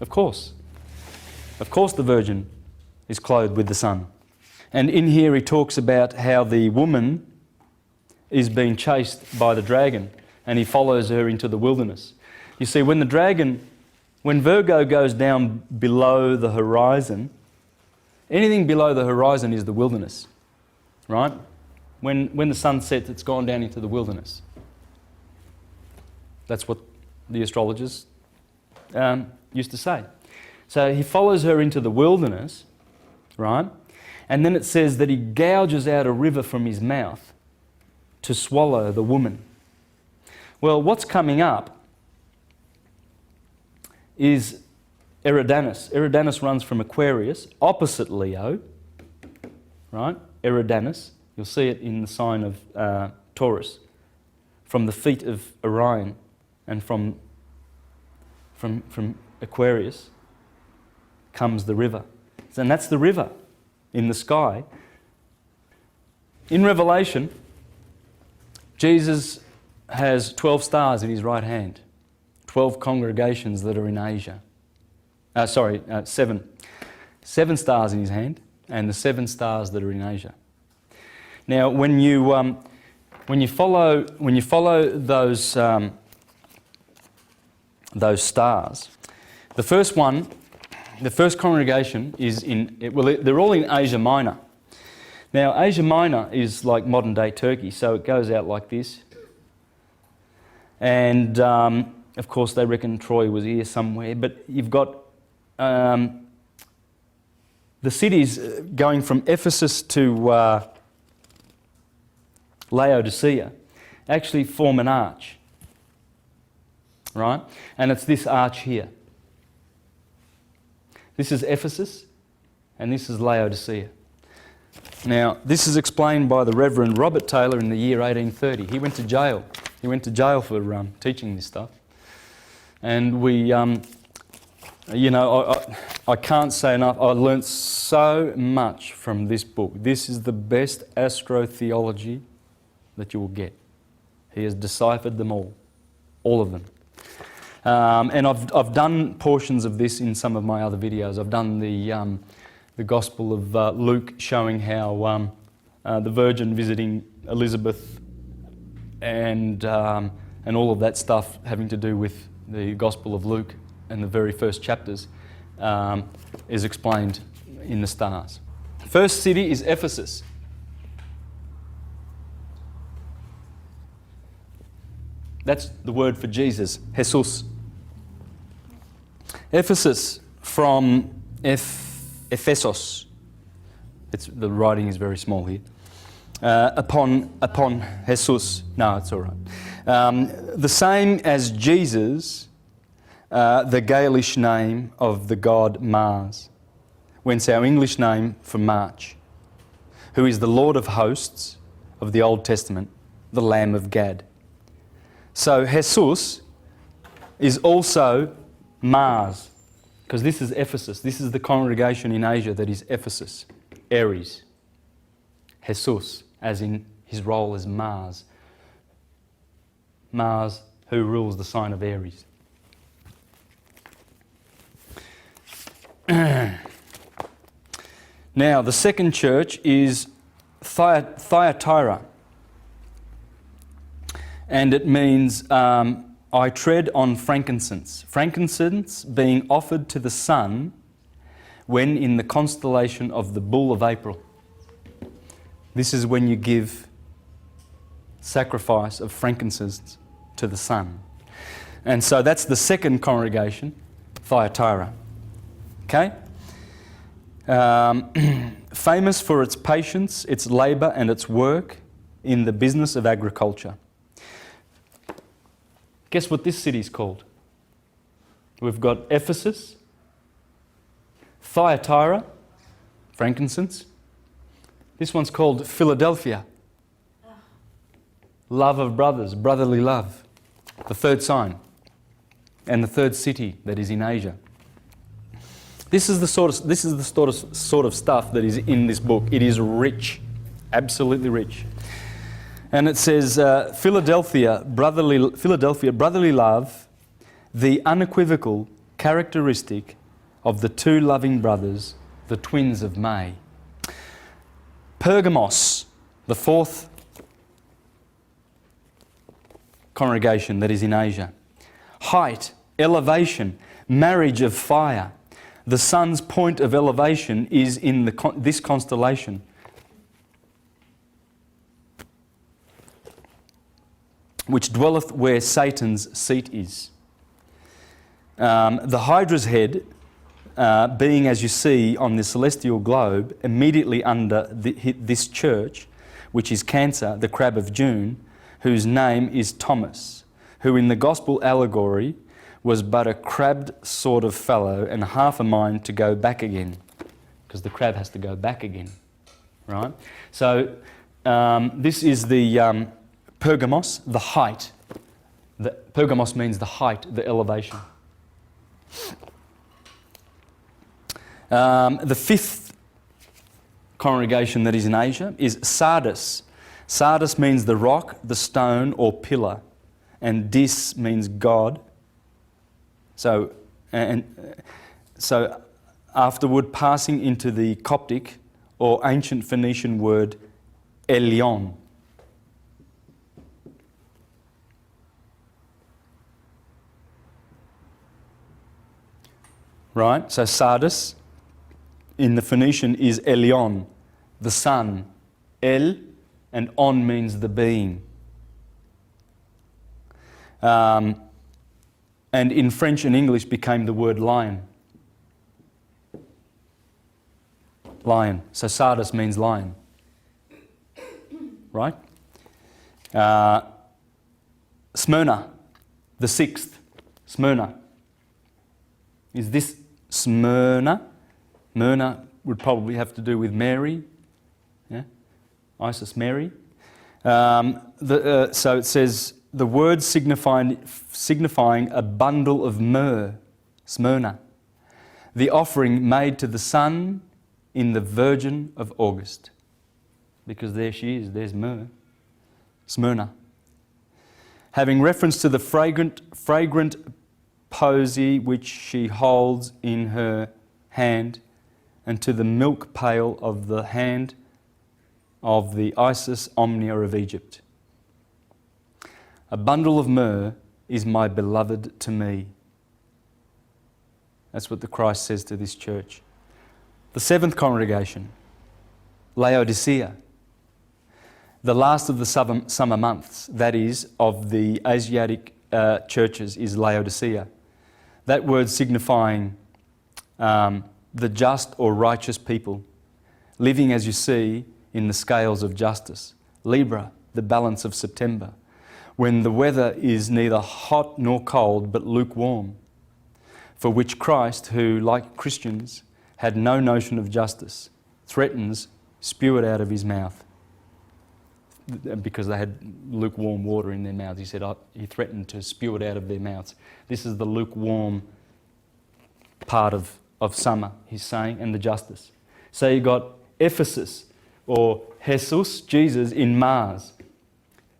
S1: Of course the Virgin is clothed with the sun. And in here he talks about how the woman is being chased by the dragon and he follows her into the wilderness. You see, when Virgo goes down below the horizon, anything below the horizon is the wilderness, right? When the sun sets, it's gone down into the wilderness. That's what the astrologers used to say. So he follows her into the wilderness, right? And then it says that he gouges out a river from his mouth to swallow the woman. Well, what's coming up is Eridanus. Eridanus runs from Aquarius, opposite Leo, right? Eridanus. You'll see it in the sign of Taurus. From the feet of Orion and from Aquarius comes the river. And that's the river in the sky. In Revelation, Jesus has 12 stars in his right hand, 12 congregations that are in Asia. Seven. 7 stars in his hand, and the 7 stars that are in Asia. Now, when you follow those stars, the first congregation is they're all in Asia Minor. Now, Asia Minor is like modern day Turkey, so it goes out like this. And of course, they reckon Troy was here somewhere, but you've got the cities going from Ephesus to Laodicea actually form an arch, right? And it's this arch here. This is Ephesus, and this is Laodicea. Now, this is explained by the Reverend Robert Taylor in the year 1830. He went to jail. He went to jail for teaching this stuff. And I can't say enough. I learnt so much from this book. This is the best astrotheology that you will get. He has deciphered them all of them. And I've done portions of this in some of my other videos. I've done the Gospel of Luke, showing how the Virgin visiting Elizabeth and all of that stuff having to do with the Gospel of Luke and the very first chapters is explained in the stars. First city is Ephesus. That's the word for Jesus, Jesus. Ephesus from Ephesos. The writing is very small here. Upon Jesus. No, it's all right. The same as Jesus, the Gaelic name of the god Mars, whence our English name for March, who is the Lord of hosts of the Old Testament, the Lamb of Gad. So Jesus is also Mars, because this is Ephesus. This is the congregation in Asia that is Ephesus, Aries. Jesus, as in his role as Mars. Mars, who rules the sign of Aries. Now, the second church is Thyatira. And it means, I tread on frankincense. Frankincense being offered to the sun when in the constellation of the Bull of April. This is when you give sacrifice of frankincense to the sun. And so that's the second congregation, Thyatira. Okay? Famous for its patience, its labour and its work in the business of agriculture. Guess what this city is called? We've got Ephesus, Thyatira, frankincense. This one's called Philadelphia. Love of brothers, brotherly love. The third sign. And the third city that is in Asia. This is the sort of stuff that is in this book. It is rich, absolutely rich. And it says, Philadelphia, brotherly love, the unequivocal characteristic of the two loving brothers, the twins of May. Pergamos, the fourth congregation that is in Asia. Height, elevation, marriage of fire. The sun's point of elevation is in this constellation. Which dwelleth where Satan's seat is. The Hydra's head, being as you see on the celestial globe, immediately under this church, which is Cancer, the crab of June, whose name is Thomas, who in the gospel allegory was but a crabbed sort of fellow and half a mind to go back again, because the crab has to go back again, right? So this is the Pergamos, the height. Pergamos means the height, the elevation. The fifth congregation that is in Asia is Sardis. Sardis means the rock, the stone or pillar, and dis means God. So afterward passing into the Coptic or ancient Phoenician word Elion. Right, so Sardis in the Phoenician is Elion, the sun. El and on means the being. And in French and English became the word lion. Lion. So Sardis means lion. Right? Smyrna, the sixth. Smyrna. Is this Smyrna? Myrna would probably have to do with Mary. Yeah? Isis Mary. So it says, the word signifying a bundle of myrrh, Smyrna. The offering made to the sun in the Virgin of August. Because there she is, there's myrrh. Smyrna. Having reference to the fragrant posy which she holds in her hand, and to the milk pail of the hand of the Isis Omnia of Egypt. A bundle of myrrh is my beloved to me. That's what the Christ says to this church. The seventh congregation, Laodicea. The last of the summer months, that is, of the Asiatic churches, is Laodicea. That word signifying the just or righteous people, living as you see in the scales of justice. Libra, the balance of September, when the weather is neither hot nor cold but lukewarm, for which Christ, who, like Christians, had no notion of justice, threatens, spew it out of his mouth. Because they had lukewarm water in their mouths. He said, he threatened to spew it out of their mouths. This is the lukewarm part of summer, he's saying, and the justice. So you got Ephesus, or Jesus, Jesus in Mars.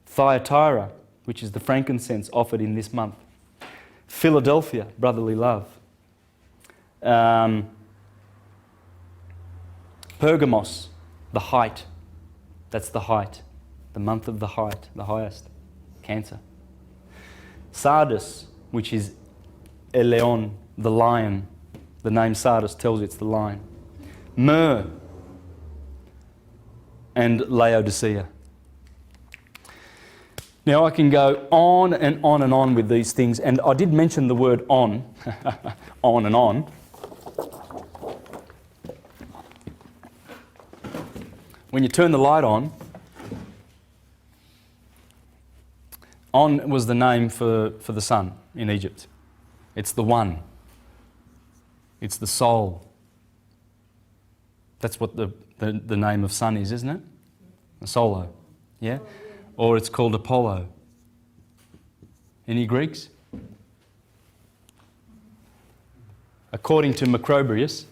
S1: Thyatira, which is the frankincense offered in this month. Philadelphia, brotherly love. Pergamos, the height. That's the height. The month of the height, the highest. Cancer. Sardis, which is Eleon, the lion. The name Sardis tells you it's the lion. Myrrh and Laodicea. Now I can go on and on and on with these things, and I did mention the word on, on and on. When you turn the light on was the name for the sun in Egypt. It's the one. It's the soul. That's what the name of sun is, isn't it? The solo. Yeah? Or it's called Apollo. Any Greeks? according to Macrobius,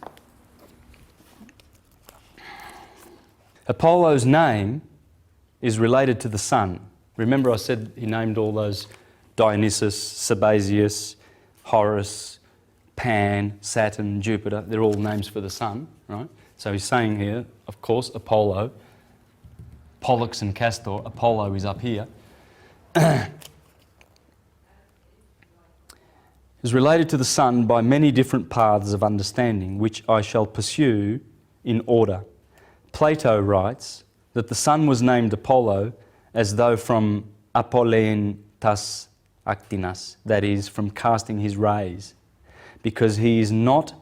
S1: Apollo's name is related to the sun. Remember I said he named all those Dionysus, Sabazius, Horus, Pan, Saturn, Jupiter. They're all names for the sun, right? So he's saying here, of course, Apollo, Pollux and Castor. Apollo is up here. Is related to the sun by many different paths of understanding, which I shall pursue in order. Plato writes that the sun was named Apollo as though from apollein tas actinas, that is, from casting his rays, because he is not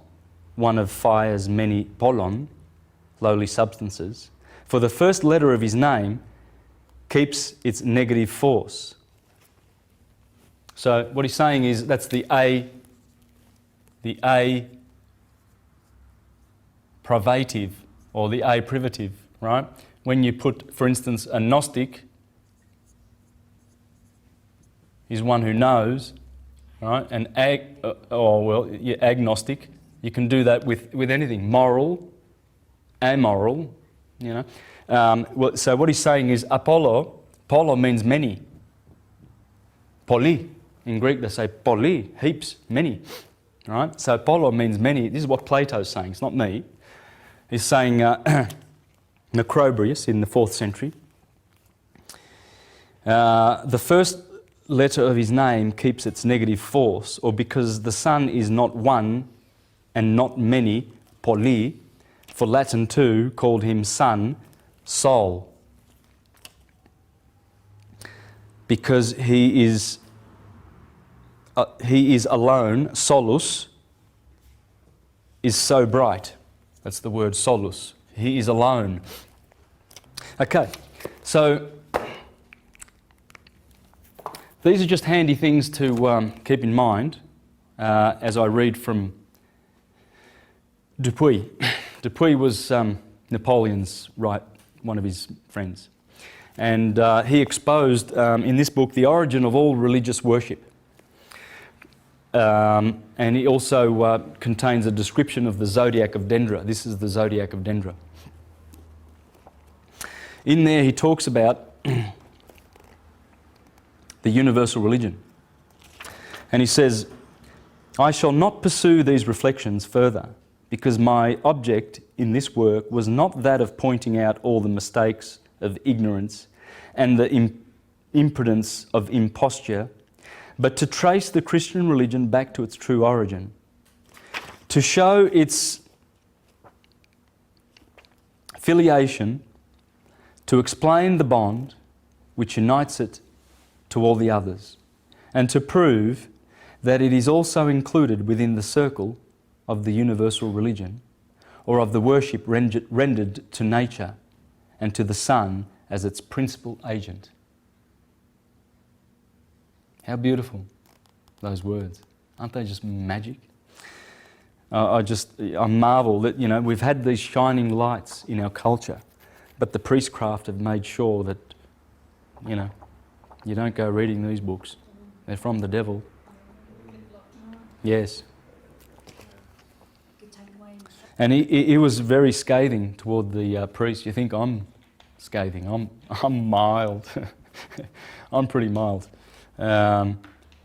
S1: one of fire's many polon, lowly substances, for the first letter of his name keeps its negative force. So what he's saying is that's the A privative or the A privative, right? When you put, for instance, a Gnostic is one who knows, right? And agnostic, you can do that with anything. Moral, amoral, you know. So what he's saying is Apollo means many. Poly. In Greek they say poly, heaps, many. Right? So Apollo means many. This is what Plato's saying, it's not me. He's saying Macrobius in the 4th century. The first letter of his name keeps its negative force, or because the sun is not one and not many, poly, for Latin too called him sun, sol. Because he is alone, solus, is so bright. That's the word solus. He is alone. Okay, so these are just handy things to keep in mind as I read from Dupuy. Dupuy was Napoleon's one of his friends. And he exposed in this book the origin of all religious worship. And he also contains a description of the zodiac of Dendra. This is the zodiac of Dendra. In there he talks about the universal religion. And he says, I shall not pursue these reflections further, because my object in this work was not that of pointing out all the mistakes of ignorance and the impudence of imposture, but to trace the Christian religion back to its true origin, to show its filiation, to explain the bond which unites it to all the others, and to prove that it is also included within the circle of the universal religion, or of the worship rendered to nature and to the sun as its principal agent. How beautiful, those words. Aren't they just magic? I marvel that, you know, we've had these shining lights in our culture, but the priestcraft have made sure that, you know, you don't go reading these books. They're from the devil. Yes. And he was very scathing toward the priest. You think I'm scathing? I'm mild. I'm pretty mild.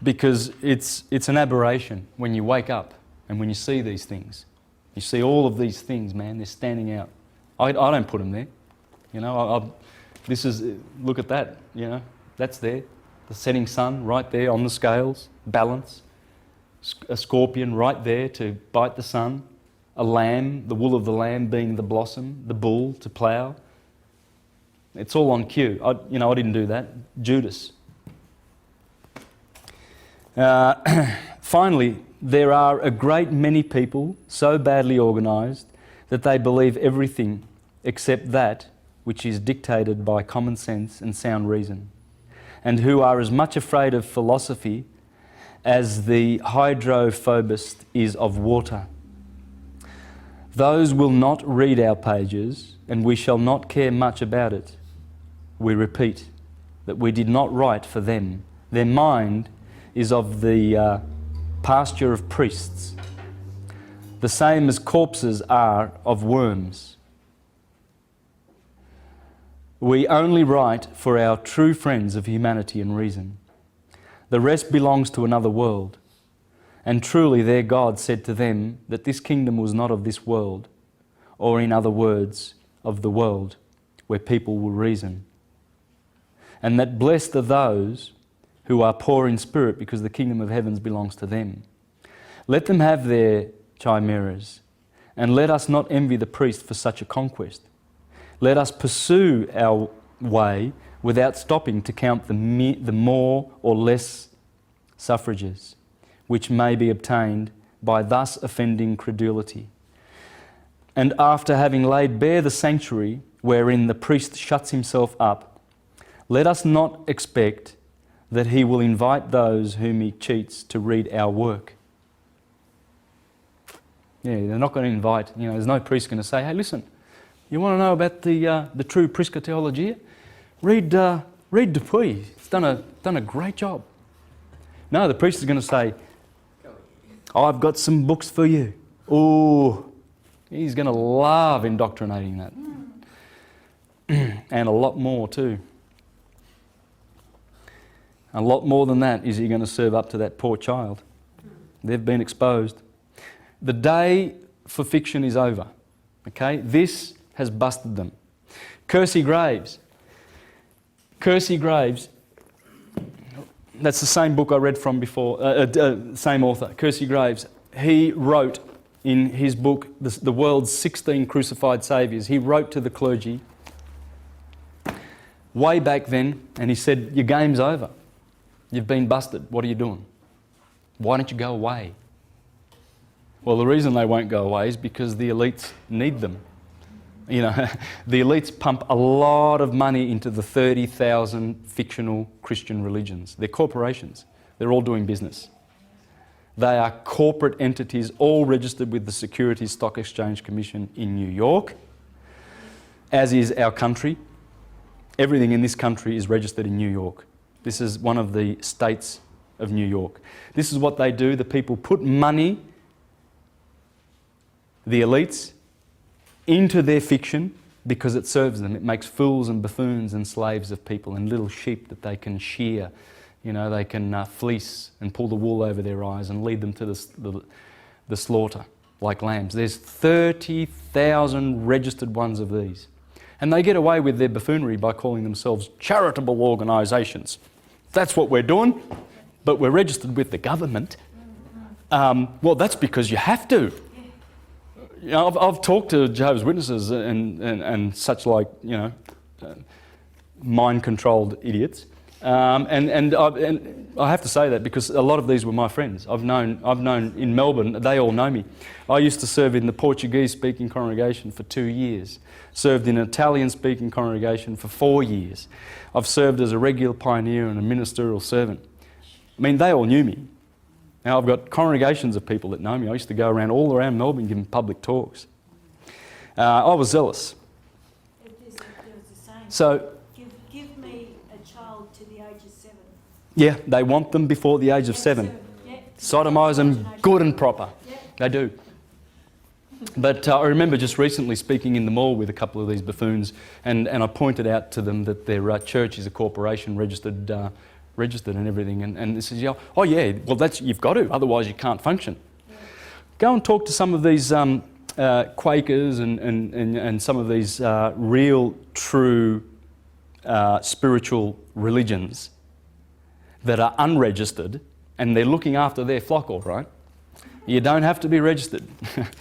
S1: Because it's an aberration when you wake up and when you see these things. You see all of these things, man, they're standing out. I don't put them there. You know, look at that, you know, that's there. The setting sun right there on the scales, balance. A scorpion right there to bite the sun. A lamb, the wool of the lamb being the blossom, the bull to plough. It's all on cue. I didn't do that. Judas. Finally, there are a great many people so badly organised that they believe everything except that which is dictated by common sense and sound reason, and who are as much afraid of philosophy as the hydrophobist is of water. Those will not read our pages, and we shall not care much about it. We repeat that we did not write for them. Their mind is of the pasture of priests. the same as corpses are of worms. We only write for our true friends of humanity and reason. The rest belongs to another world. And truly their God said to them that this kingdom was not of this world, or in other words, of the world, where people will reason. And that blessed are those who are poor in spirit, because the kingdom of heavens belongs to them. Let them have their chimeras, and let us not envy the priest for such a conquest. Let us pursue our way without stopping to count the more or less suffrages, which may be obtained by thus offending credulity. And after having laid bare the sanctuary wherein the priest shuts himself up, let us not expect that he will invite those whom he cheats to read our work. Yeah, they're not going to invite, there's no priest going to say, hey, listen, you want to know about the true Prisca Theology? Read Dupuy. He's done a great job. No, the priest is going to say, I've got some books for you. Oh, he's going to love indoctrinating that. And a lot more too. A lot more than that is he going to serve up to that poor child. They've been exposed. The day for fiction is over. Okay? This has busted them. Kersey Graves. Kersey Graves, that's the same book I read from before, same author, Kersey Graves. He wrote in his book, The World's 16 Crucified Saviours, he wrote to the clergy way back then, and he said, your game's over. You've been busted. What are you doing? Why don't you go away? Well, the reason they won't go away is because the elites need them. The elites pump a lot of money into the 30,000 fictional Christian religions. They're corporations. They're all doing business. They are corporate entities, all registered with the Securities Stock Exchange Commission in New York, as is our country. Everything in this country is registered in New York. This is one of the states of New York. This is what they do. The people put money, the elites, into their fiction because it serves them. It makes fools and buffoons and slaves of people and little sheep that they can shear. They can fleece and pull the wool over their eyes and lead them to the slaughter like lambs. There's 30,000 registered ones of these. And they get away with their buffoonery by calling themselves charitable organisations. That's what we're doing, but we're registered with the government. Well, that's because you have to. I've talked to Jehovah's Witnesses and such like, mind-controlled idiots. And I have to say that because a lot of these were my friends. I've known in Melbourne, they all know me. I used to serve in the Portuguese-speaking congregation for 2 years. Served in an Italian-speaking congregation for 4 years. I've served as a regular pioneer and a ministerial servant. I mean, they all knew me. Now, I've got congregations of people that know me. I used to go all around Melbourne giving public talks. I was zealous.
S3: It was the same.
S1: So,
S3: give me a child to the age of 7.
S1: yeah, they want them before the age of 7.
S3: Yeah.
S1: Sodomise them good and proper.
S3: Yeah.
S1: They do. But I remember just recently speaking in the mall with a couple of these buffoons, and I pointed out to them that their church is a corporation registered and everything, and they says, oh yeah, well you've got to, otherwise you can't function. Yeah. Go and talk to some of these Quakers and some of these real, true spiritual religions that are unregistered, and they're looking after their flock all right. You don't have to be registered.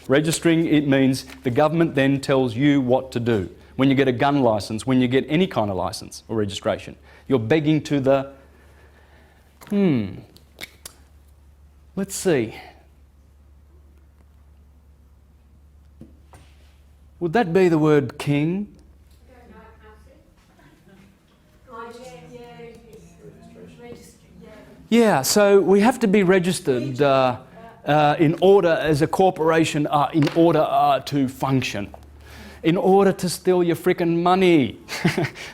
S1: Registering, it means the government then tells you what to do. When you get a gun licence, when you get any kind of licence or registration, you're begging to the let's see. Would that be the word king? Yeah, so we have to be registered in order as a corporation, in order to function. in order to steal your frickin' money.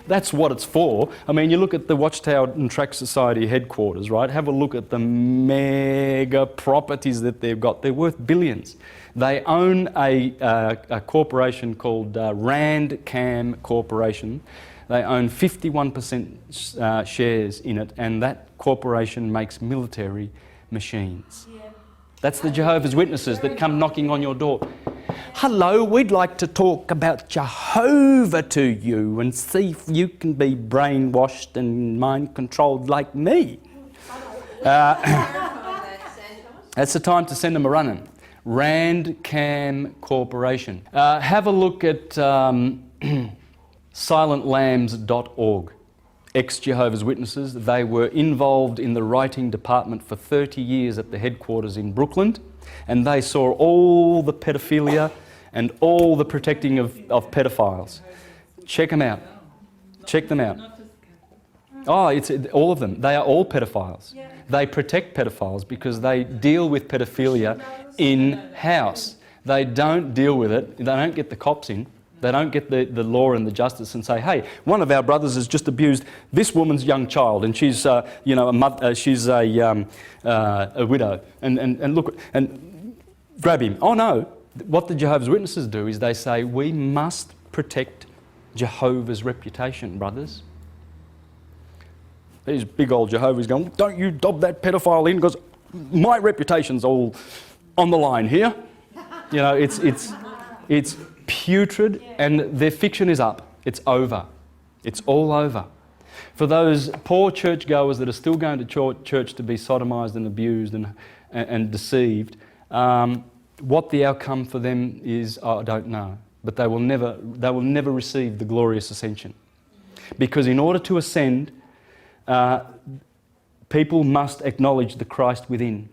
S1: That's what it's for. I mean, you look at the Watchtower and Tract Society headquarters, right? Have a look at the mega properties that they've got. They're worth billions. They own a corporation called Rand Cam Corporation. They own 51% shares in it, and that corporation makes military machines.
S3: Yeah.
S1: That's the Jehovah's Witnesses that come knocking on your door. Hello, we'd like to talk about Jehovah to you and see if you can be brainwashed and mind controlled like me. That's the time to send them a running. Rand Cam Corporation. Have a look at silentlambs.org. Ex-Jehovah's Witnesses. They were involved in the writing department for 30 years at the headquarters in Brooklyn, and they saw all the pedophilia and all the protecting of pedophiles. Check them out. Check them out. Oh, it's all of them. They are all pedophiles. They protect pedophiles because they deal with pedophilia in-house. They don't deal with it. They don't get the cops in. They don't get the law and the justice and say, hey, one of our brothers has just abused this woman's young child, and she's, she's a widow, and look, and grab him. Oh no, what the Jehovah's Witnesses do is they say, we must protect Jehovah's reputation, brothers. These big old Jehovah's going, don't you dob that pedophile in, because my reputation's all on the line here. You know, it's putrid, and their fiction is up. It's over. It's all over. For those poor churchgoers that are still going to church to be sodomised and abused and deceived, what the outcome for them is, I don't know. But they will never receive the glorious ascension. Because in order to ascend, people must acknowledge the Christ within.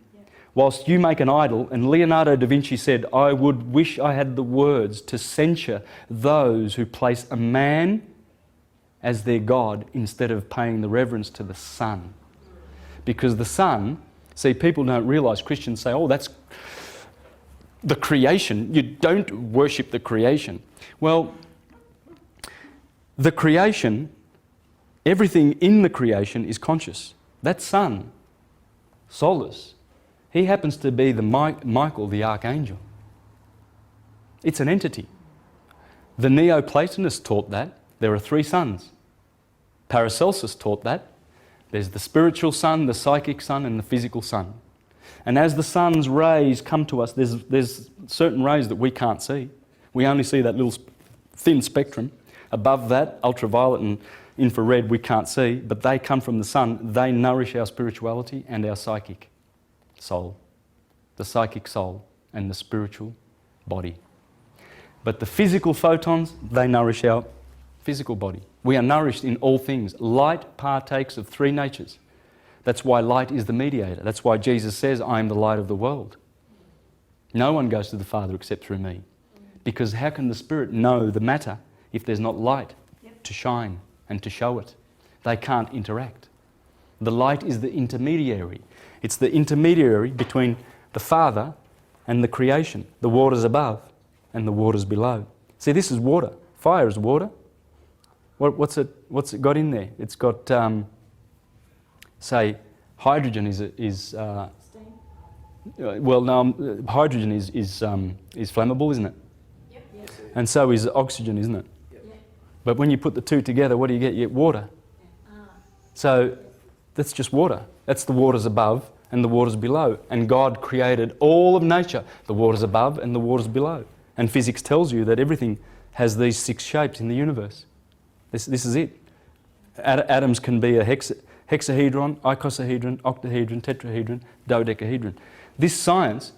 S1: Whilst you make an idol, and Leonardo da Vinci said, I would wish I had the words to censure those who place a man as their God instead of paying the reverence to the Son. Because the Son, see, people don't realise, Christians say, oh, that's the creation. You don't worship the creation. Well, the creation, everything in the creation is conscious. That Son, Solus, he happens to be the Michael, the archangel. It's an entity. The Neoplatonists taught that. There are three sons. Paracelsus taught that. There's the spiritual son, the psychic son, and the physical son. And as the sun's rays come to us, there's certain rays that we can't see. We only see that little thin spectrum. Above that, ultraviolet and infrared, we can't see, but they come from the sun. They nourish our spirituality and our psychic soul, the psychic soul and the spiritual body. But the physical photons, they nourish our physical body. We are nourished in all things. Light partakes of three natures. That's why light is the mediator. That's why Jesus says, I am the light of the world. No one goes to the Father except through me. Because how can the Spirit know the matter if there's not light to shine and to show it? They can't interact. The light is the intermediary. It's the intermediary between the Father and the creation, the waters above and the waters below. See, this is water. Fire is water. What's it got in there? It's got, say, hydrogen is well, no, hydrogen is flammable, isn't it? Yep. Yes. And so is oxygen, isn't it? Yep. But when you put the two together, what do you get? You get water. So that's just water. That's the waters above and the waters below. And God created all of nature, the waters above and the waters below. And physics tells you that everything has these 6 shapes in the universe. This is it. Atoms can be a hexahedron, icosahedron, octahedron, tetrahedron, dodecahedron. This science,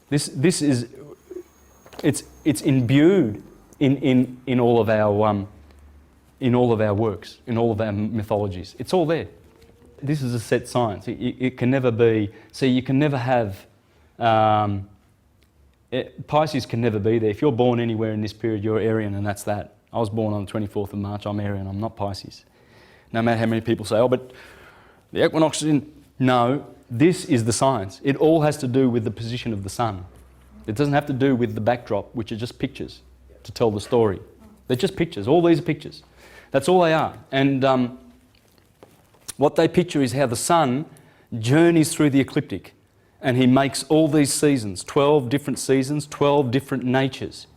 S1: this is, it's imbued in all of our works, in all of our mythologies. It's all there. This is a set science. It can never be... See, you can never have... Pisces can never be there. If you're born anywhere in this period, you're Arian, and that's that. I was born on the 24th of March, I'm Arian, I'm not Pisces. No matter how many people say, oh, but the equinox is in... No, this is the science. It all has to do with the position of the sun. It doesn't have to do with the backdrop, which are just pictures. to tell the story. They're just pictures. All these are pictures. That's all they are. And what they picture is how the sun journeys through the ecliptic, and he makes all these seasons, 12 different seasons, 12 different natures.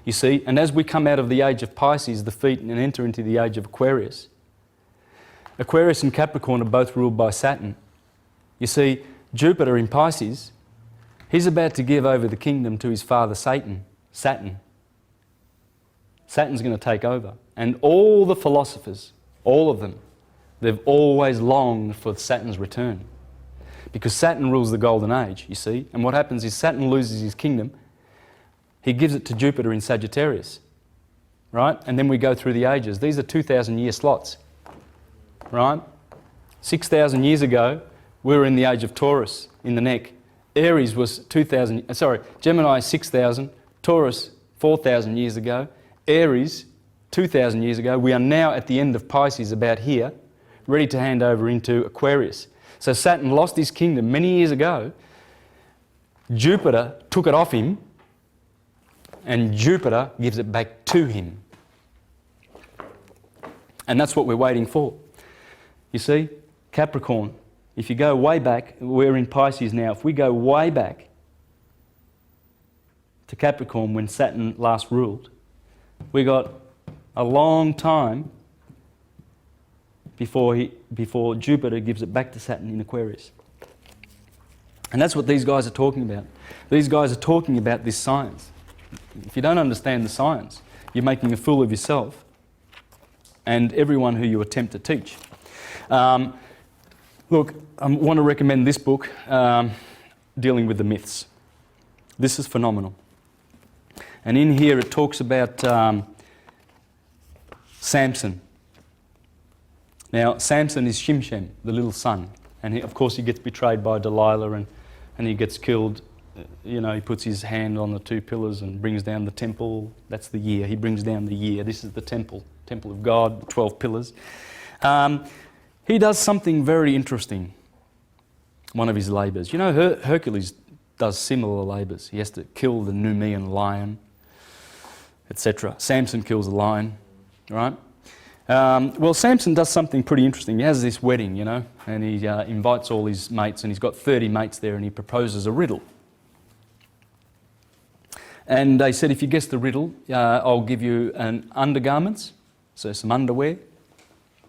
S1: You see, and as we come out of the age of Pisces, the feet, and enter into the age of Aquarius, Aquarius and Capricorn are both ruled by Saturn. You see, Jupiter in Pisces, he's about to give over the kingdom to his father Saturn. Saturn's going to take over. And all the philosophers, all of them, they've always longed for Saturn's return. Because Saturn rules the golden age, you see. And what happens is Saturn loses his kingdom. He gives it to Jupiter in Sagittarius, right? And then we go through the ages. These are 2,000-year slots, right? 6,000 years ago, we were in the age of Taurus in the neck. Aries was Gemini 6,000, Taurus 4,000 years ago, Aries 2,000 years ago. We are now at the end of Pisces, about here, ready to hand over into Aquarius. So Saturn lost his kingdom many years ago. Jupiter took it off him, and Jupiter gives it back to him. And that's what we're waiting for. You see, Capricorn, if you go way back, we're in Pisces now. If we go way back to Capricorn when Saturn last ruled, we got a long time before Jupiter gives it back to Saturn in Aquarius. And that's what these guys are talking about. These guys are talking about this science. If you don't understand the science, you're making a fool of yourself and everyone who you attempt to teach. Look, I want to recommend this book, dealing with the myths. This is phenomenal. And in here it talks about Samson. Now, Samson is Shimshem, the little son. And of course he gets betrayed by Delilah and he gets killed. You know, he puts his hand on the two pillars and brings down the temple. That's the year. He brings down the year. This is the temple of God, the 12 pillars. He does something very interesting, one of his labours. You know, Hercules does similar labours. He has to kill the Numidian lion, etc. Samson kills a lion, right? Well, Samson does something pretty interesting. He has this wedding, you know, and he invites all his mates, and he's got 30 mates there, and he proposes a riddle. And they said, if you guess the riddle, I'll give you an undergarments, so some underwear.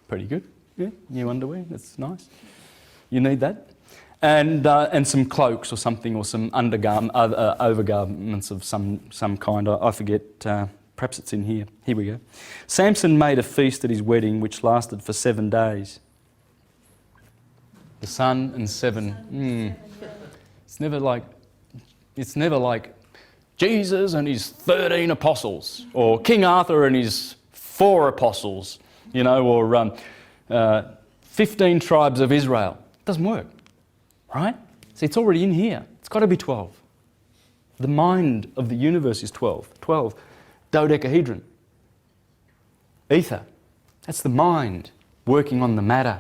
S1: Pretty good, yeah, new underwear, that's nice. You need that. And some cloaks or something, or some overgarments of some kind, I forget. Perhaps it's in here. Here we go. Samson made a feast at his wedding which lasted for 7 days. The sun and seven. It's never like Jesus and his 13 apostles, or King Arthur and his 4 apostles, you know, or 15 tribes of Israel. It doesn't work, right? See, it's already in here. It's got to be 12. The mind of the universe is 12. 12. Dodecahedron. Ether. That's the mind working on the matter.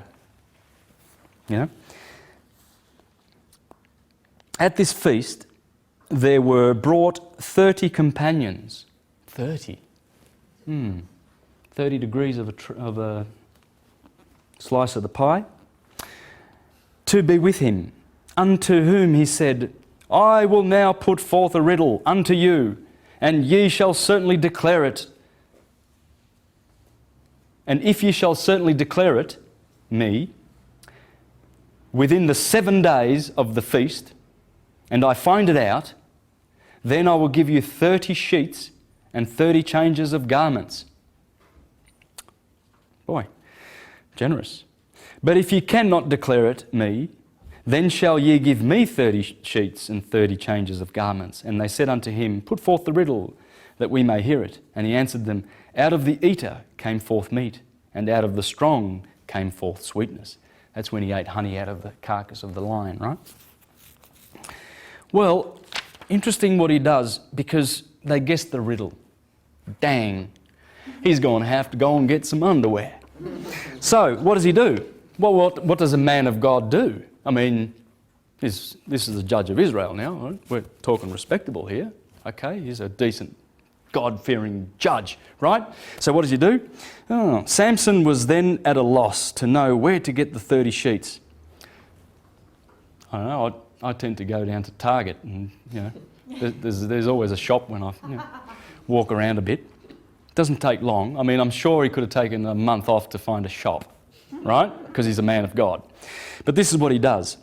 S1: You know? At this feast, there were brought 30 companions. 30. 30 degrees of a slice of the pie. To be with him, unto whom he said, I will now put forth a riddle unto you, and ye shall certainly declare it. And if ye shall certainly declare it, me, within the 7 days of the feast, and I find it out, then I will give you 30 sheets and 30 changes of garments. Boy, generous. But if ye cannot declare it, me, then shall ye give me 30 sheets and 30 changes of garments. And they said unto him, put forth the riddle, that we may hear it. And he answered them, out of the eater came forth meat, and out of the strong came forth sweetness. That's when he ate honey out of the carcass of the lion, right? Well, interesting what he does, because they guessed the riddle. Dang, he's going to have to go and get some underwear. So, what does he do? Well, what does a man of God do? I mean, this is the judge of Israel now, right? We're talking respectable here. Okay, he's a decent God-fearing judge, right? So what does he do? Oh, Samson was then at a loss to know where to get the 30 sheets. I don't know, I tend to go down to Target and, there's always a shop when I walk around a bit. It doesn't take long. I mean, I'm sure he could have taken a month off to find a shop, right? Because he's a man of God. But this is what he does.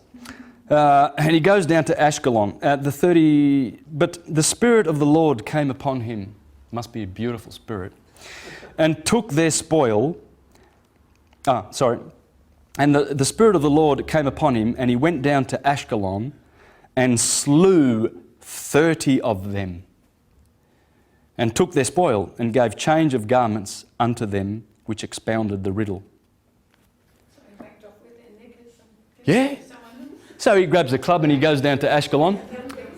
S1: And he goes down to Ashkelon at but the Spirit of the Lord came upon him. Must be a beautiful spirit. And took their spoil. And the Spirit of the Lord came upon him, and he went down to Ashkelon and slew 30 of them, and took their spoil, and gave change of garments unto them, which expounded the riddle.
S2: So he backed off with their knickers and
S1: Yeah.
S2: someone else.
S1: So he grabs a club and he goes down to Ashkelon,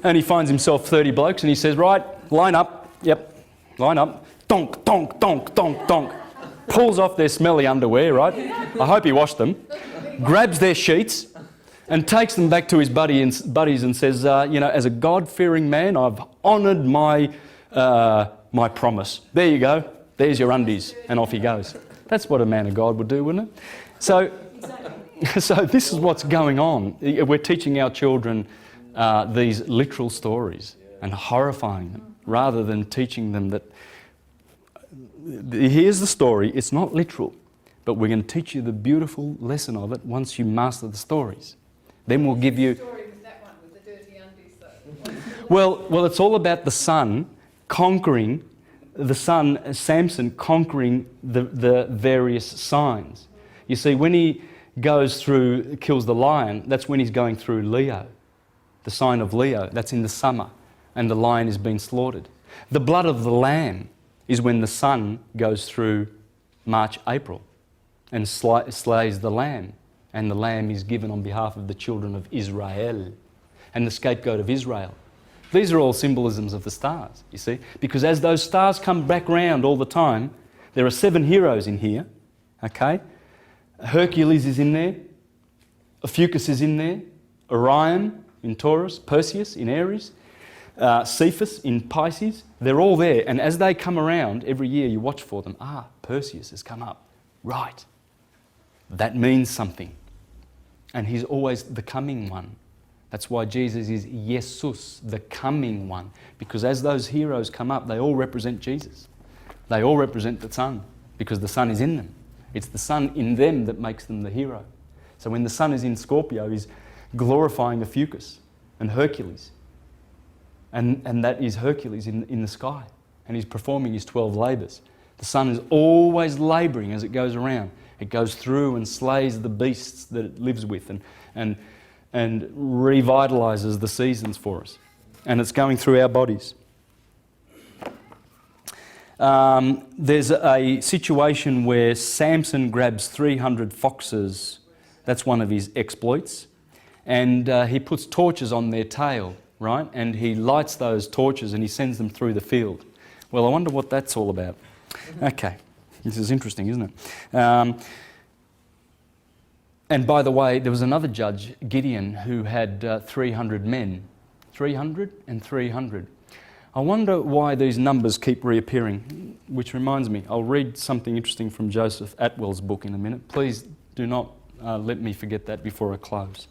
S1: and he finds himself 30 blokes, and he says, right, line up. Yep, line up. Donk, donk, donk, donk, donk. Pulls off their smelly underwear, right? I hope he washed them. Grabs their sheets and takes them back to his buddies and says, as a God-fearing man, I've honoured my promise. There you go. There's your undies. And off he goes. That's what a man of God would do, wouldn't it? So this is what's going on. We're teaching our children these literal stories and horrifying them, rather than teaching them that here's the story, it's not literal, but we're going to teach you the beautiful lesson of it once you master the stories. Then we'll give you...
S2: The story was that one with the dirty undies, though.
S1: Well, it's all about the son conquering, Samson conquering the various signs. You see, when he kills the lion, that's when he's going through Leo, the sign of Leo. That's in the summer, and the lion is being slaughtered. The blood of the lamb is when the sun goes through March, April, and slays the lamb. And the lamb is given on behalf of the children of Israel and the scapegoat of Israel. These are all symbolisms of the stars, you see. Because as those stars come back round all the time, there are 7 heroes in here, okay? Hercules is in there, Ophiuchus is in there, Orion in Taurus, Perseus in Aries, Cephas in Pisces. They're all there, and as they come around every year, you watch for them. Perseus has come up. Right. That means something. And he's always the coming one. That's why Jesus is Jesus, the coming one. Because as those heroes come up, they all represent Jesus. They all represent the Son, because the Son is in them. It's the Son in them that makes them the hero. So when the Son is in Scorpio, he's glorifying Ophiuchus and Hercules. And that is Hercules in the sky. And he's performing his 12 labours. The sun is always labouring as it goes around. It goes through and slays the beasts that it lives with and revitalises the seasons for us. And it's going through our bodies. There's a situation where Samson grabs 300 foxes. That's one of his exploits. And he puts torches on their tail, right? And he lights those torches and he sends them through the field. Well, I wonder what that's all about. Okay, this is interesting, isn't it? And by the way, there was another judge, Gideon, who had 300 men. 300 and 300. I wonder why these numbers keep reappearing, which reminds me, I'll read something interesting from Joseph Atwell's book in a minute. Please do not let me forget that before I close,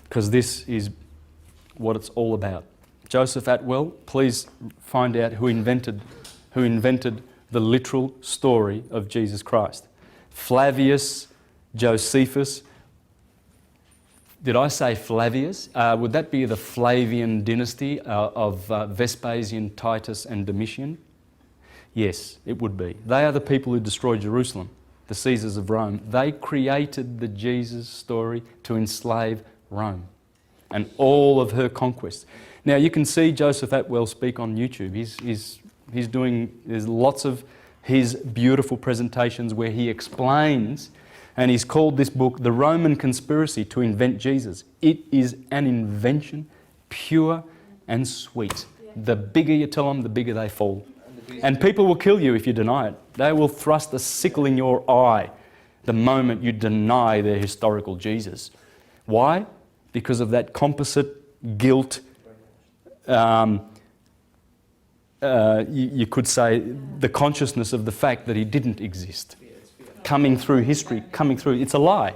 S1: because this is what it's all about. Joseph Atwell, please find out who invented the literal story of Jesus Christ. Flavius Josephus. Did I say Flavius? Would that be the Flavian dynasty of Vespasian, Titus and Domitian? Yes, it would be. They are the people who destroyed Jerusalem, the Caesars of Rome. They created the Jesus story to enslave Rome and all of her conquests. Now you can see Joseph Atwell speak on YouTube. There's lots of his beautiful presentations where he explains, and he's called this book The Roman Conspiracy to Invent Jesus. It is an invention, pure and sweet. The bigger you tell them, the bigger they fall. And people will kill you if you deny it. They will thrust a sickle in your eye the moment you deny their historical Jesus. Why? Because of that composite guilt you could say, the consciousness of the fact that he didn't exist. Coming through history, it's a lie.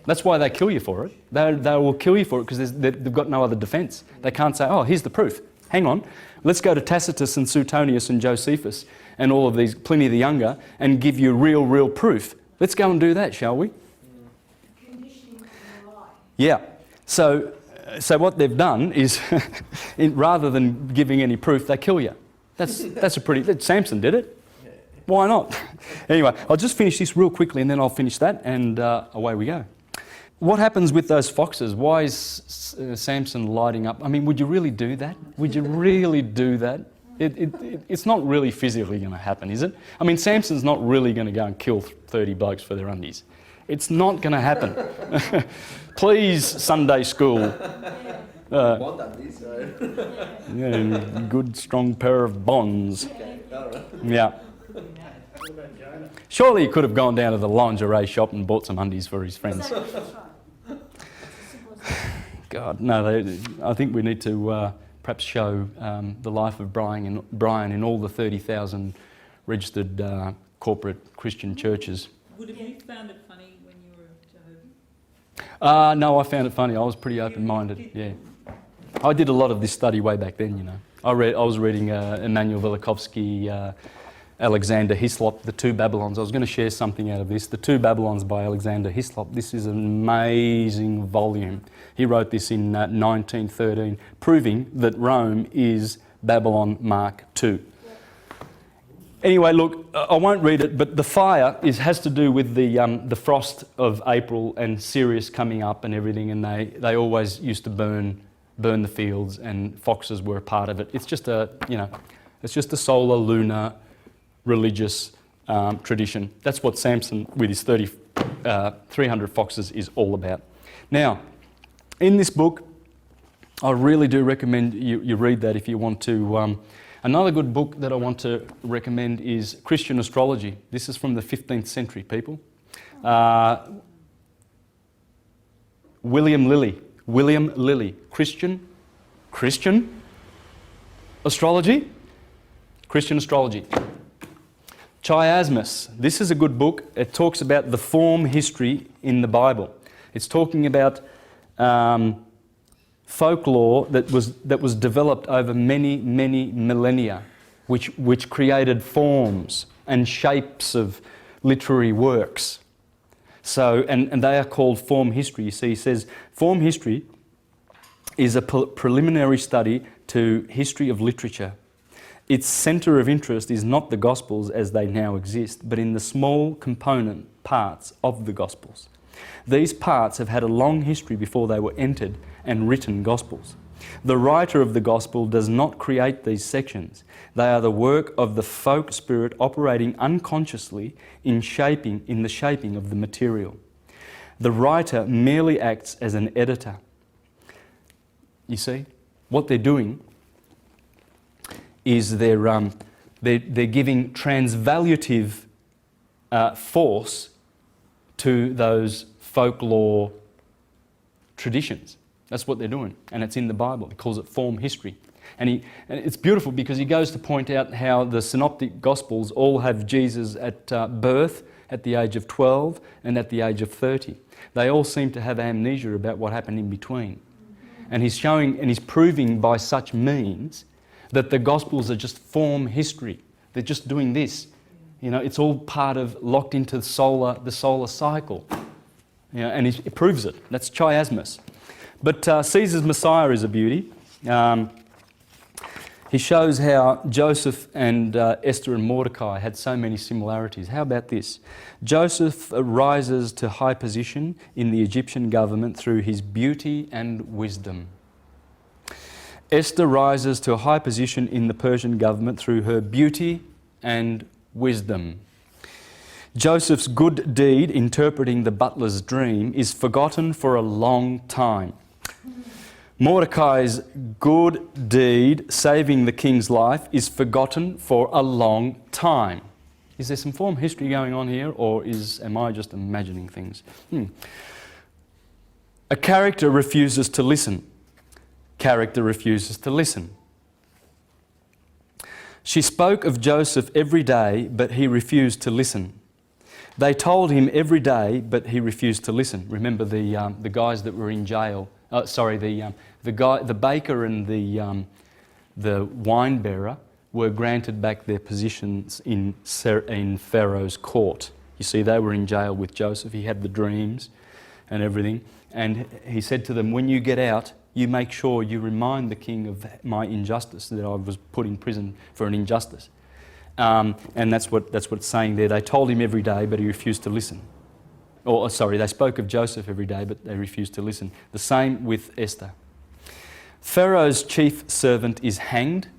S1: That's why they kill you for it. They will kill you for it because they've got no other defence. They can't say, oh, here's the proof. Hang on, let's go to Tacitus and Suetonius and Josephus and all of these, Pliny the Younger, and give you real proof. Let's go and do that, shall we?
S3: Conditioning of the lie.
S1: Yeah. So what they've done is, rather than giving any proof, they kill you. That's a pretty... Samson did it. Why not? Anyway, I'll just finish this real quickly and then I'll finish that and away we go. What happens with those foxes? Why is Samson lighting up? I mean, would you really do that? Would you really do that? It's not really physically going to happen, is it? I mean, Samson's not really going to go and kill 30 blokes for their undies. It's not going to happen. Please, Sunday school. Yeah, good, strong pair of bonds. Yeah. Surely he could have gone down to the lingerie shop and bought some undies for his friends. God, no, I think we need to perhaps show the life of Brian in all the 30,000 registered corporate Christian churches.
S4: Would have you found it funny when you were Jehovah?
S1: No, I found it funny. I was pretty open-minded, yeah. I did a lot of this study way back then, you know. I was reading Immanuel Velikovsky, Alexander Hislop, The Two Babylons. I was going to share something out of this. The Two Babylons by Alexander Hislop. This is an amazing volume. He wrote this in 1913, proving that Rome is Babylon Mark II. Anyway, look, I won't read it, but the fire has to do with the frost of April and Sirius coming up and everything, and they always used to burn the fields, and foxes were a part of it. It's just it's just a solar, lunar, religious tradition. That's what Samson, with his 300 foxes, is all about. Now, in this book, I really do recommend you read that if you want to. Another good book that I want to recommend is Christian Astrology. This is from the 15th century, people. William Lilly. Christian Astrology? Christian Astrology. Chiasmus. This is a good book. It talks about the form history in the Bible. It's talking about folklore that was developed over many millennia, which created forms and shapes of literary works. So, and they are called form history. You see, he says form history is a preliminary study to history of literature. Its centre of interest is not the Gospels as they now exist, but in the small component parts of the Gospels. These parts have had a long history before they were entered and written Gospels. The writer of the Gospel does not create these sections. They are the work of the folk spirit operating unconsciously in the shaping of the material. The writer merely acts as an editor. You see, what they're doing is they're giving transvaluative force to those folklore traditions. That's what they're doing, and it's in the Bible. He calls it form history. And it's beautiful because he goes to point out how the synoptic Gospels all have Jesus at birth, at the age of 12, and at the age of 30. They all seem to have amnesia about what happened in between. And he's showing and he's proving by such means that the Gospels are just form history. They're just doing this. You know, it's all part of, locked into the solar cycle. You know, and he proves it. That's chiasmus. But Caesar's Messiah is a beauty. He shows how Joseph and Esther and Mordecai had so many similarities. How about this? Joseph rises to high position in the Egyptian government through his beauty and wisdom. Esther rises to a high position in the Persian government through her beauty and wisdom. Joseph's good deed, interpreting the butler's dream, is forgotten for a long time. Mordecai's good deed, saving the king's life, is forgotten for a long time. Is there some form history going on here, or am I just imagining things? A character refuses to listen. Character refuses to listen. She spoke of Joseph every day, but he refused to listen. They told him every day, but he refused to listen. Remember the guys that were in jail. The baker and the wine bearer were granted back their positions in Pharaoh's court. You see, they were in jail with Joseph. He had the dreams and everything. And he said to them, when you get out, you make sure you remind the king of my injustice, that I was put in prison for an injustice. And that's what it's saying there. They told him every day, but he refused to listen. They spoke of Joseph every day, but they refused to listen. The same with Esther. Pharaoh's chief servant is hanged.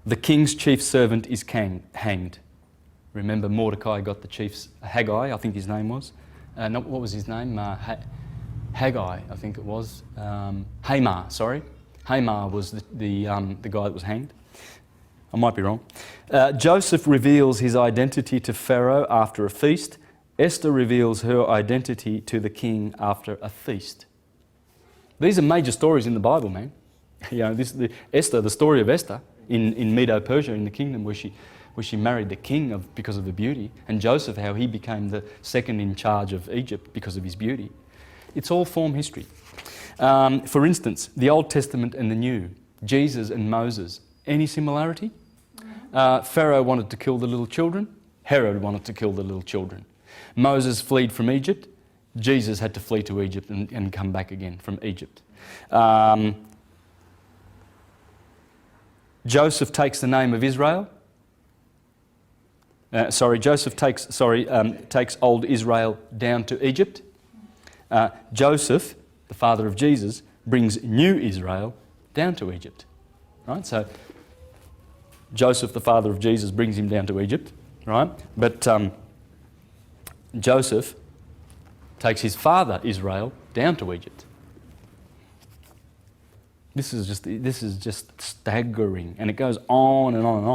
S1: The king's chief servant is hanged. Remember, Mordecai got the chief's Haggai, I think his name was. What was his name? Haggai, I think it was. Hamar, sorry. Hamar was the guy that was hanged. I might be wrong. Joseph reveals his identity to Pharaoh after a feast. Esther reveals her identity to the king after a feast. These are major stories in the Bible, man. You know, the story of Esther in Medo-Persia, in the kingdom where she married the king because of her beauty, and Joseph, how he became the second in charge of Egypt because of his beauty. It's all form history. For instance, the Old Testament and the New, Jesus and Moses. Any similarity? Pharaoh wanted to kill the little children. Herod wanted to kill the little children. Moses fled from Egypt. Jesus had to flee to Egypt and come back again from Egypt. Joseph takes the name of Israel. Joseph takes old Israel down to Egypt. Joseph, the father of Jesus, brings new Israel down to Egypt. Right? So Joseph, the father of Jesus, brings him down to Egypt. Right? But Joseph takes his father Israel down to Egypt. This is just staggering, and it goes on and on and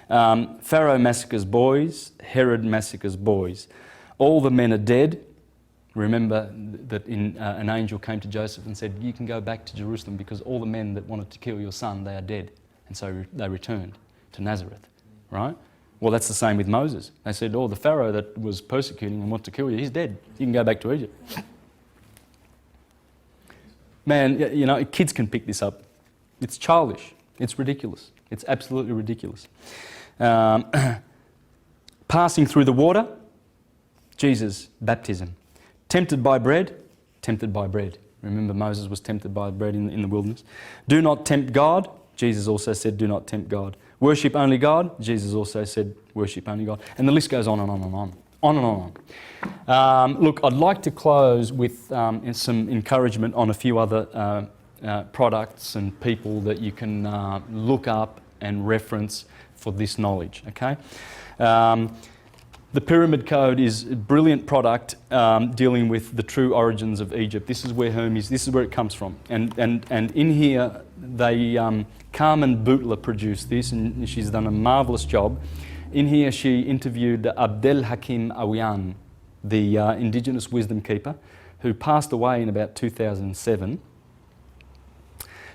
S1: on. Pharaoh massacres boys. Herod massacres boys. All the men are dead. Remember that an angel came to Joseph and said, you can go back to Jerusalem because all the men that wanted to kill your son, they are dead. And so they returned to Nazareth, right? Well, that's the same with Moses. They said, the Pharaoh that was persecuting and wanted to kill you, he's dead. You can go back to Egypt. Man, you know, kids can pick this up. It's childish. It's ridiculous. It's absolutely ridiculous. Passing through the water, Jesus' baptism. Tempted by bread. Remember, Moses was tempted by bread in the wilderness. Do not tempt God. Jesus also said, do not tempt God. Worship only God. Jesus also said, worship only God. And the list goes on and on and on. On and on. Look, I'd like to close with some encouragement on a few other products and people that you can look up and reference for this knowledge, okay? The Pyramid Code is a brilliant product dealing with the true origins of Egypt. This is where Hermes, this is where it comes from. And in here, Carmen Boutler produced this, and she's done a marvellous job. In here, she interviewed Abdel Hakim Awian, the indigenous wisdom keeper, who passed away in about 2007.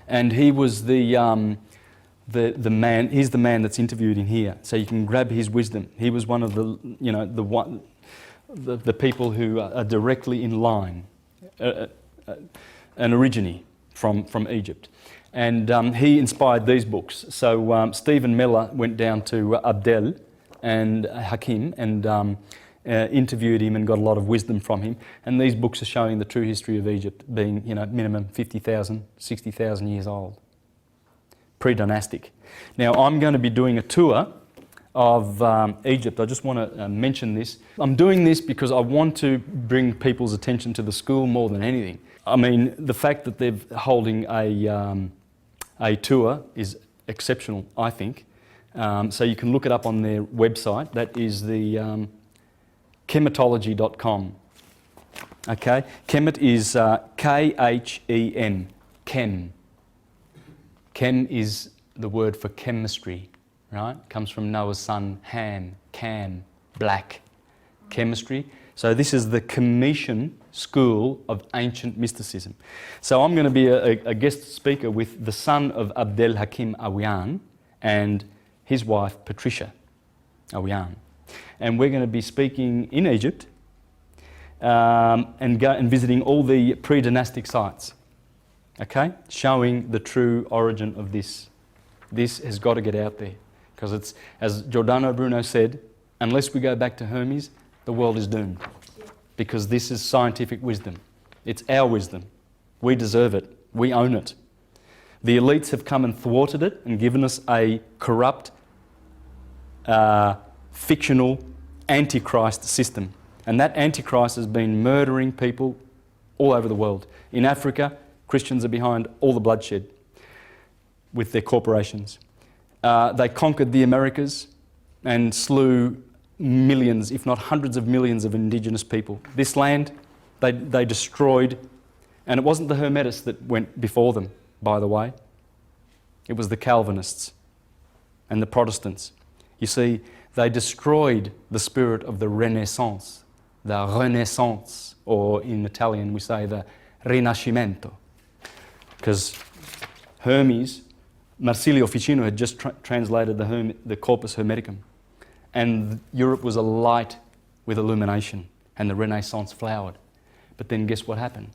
S1: And he was the man. He's the man that's interviewed in here, so you can grab his wisdom. He was one of the people who are directly in line, an origine from Egypt. And he inspired these books. So Stephen Miller went down to Abdel and Hakim and interviewed him and got a lot of wisdom from him. And these books are showing the true history of Egypt being, minimum 50,000, 60,000 years old. Pre-dynastic. Now, I'm going to be doing a tour of Egypt. I just want to mention this. I'm doing this because I want to bring people's attention to the school more than anything. I mean, the fact that they're holding a tour is exceptional, I think. So you can look it up on their website. That is the chematology.com. Okay? Chemet is K-H-E-M. Chem. Chem is the word for chemistry, right? Comes from Noah's son Ham, Cam, black. Chemistry. So this is the Commission School of Ancient Mysticism. So I'm going to be a guest speaker with the son of Abdel Hakim Awian, and his wife Patricia Oyan. And we're going to be speaking in Egypt and visiting all the pre-dynastic sites, okay, showing the true origin of this. This has got to get out there, because it's, as Giordano Bruno said, unless we go back to Hermes, the world is doomed, because this is scientific wisdom. It's our wisdom. We deserve it. We own it. The elites have come and thwarted it and given us a corrupt, fictional antichrist system. And that antichrist has been murdering people all over the world. In Africa, Christians are behind all the bloodshed with their corporations. They conquered the Americas and slew millions, if not hundreds of millions of indigenous people. This land, they destroyed, and it wasn't the Hermetists that went before them, by the way. It was the Calvinists and the Protestants. You see, they destroyed the spirit of the Renaissance, or in Italian we say the Rinascimento, because Hermes, Marsilio Ficino had just translated the Corpus Hermeticum, and Europe was alight with illumination, and the Renaissance flowered. But then guess what happened?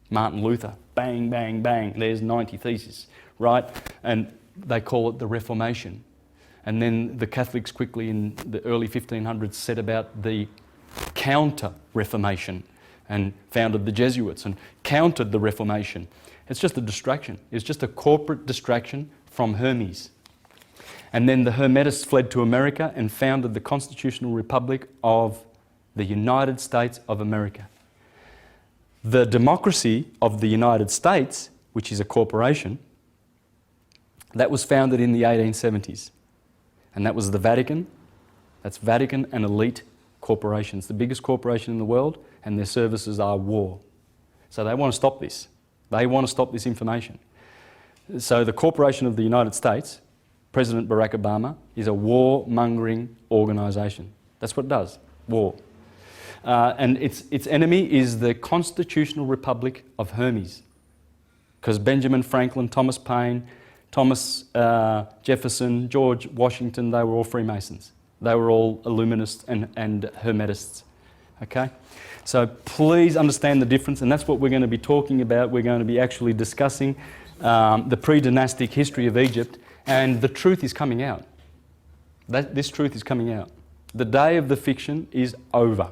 S1: Martin Luther, bang, bang, bang, there's 90 theses, right? And they call it the Reformation. And then the Catholics quickly in the early 1500s set about the counter-Reformation and founded the Jesuits and countered the Reformation. It's just a distraction. It's just a corporate distraction from Hermes. And then the Hermetists fled to America and founded the Constitutional Republic of the United States of America. The democracy of the United States, which is a corporation, that was founded in the 1870s. And that was the Vatican. That's Vatican and elite corporations, the biggest corporation in the world, and their services are war. So they want to stop this. They want to stop this information. So the Corporation of the United States, President Barack Obama, is a war-mongering organisation. That's what it does, war. And its enemy is the Constitutional Republic of Hermes, because Benjamin Franklin, Thomas Paine, Thomas Jefferson, George Washington, they were all Freemasons. They were all Illuminists and Hermetists, okay? So please understand the difference, and that's what we're going to be talking about. We're going to be actually discussing the pre-dynastic history of Egypt, and the truth is coming out. This truth is coming out. The day of the fiction is over.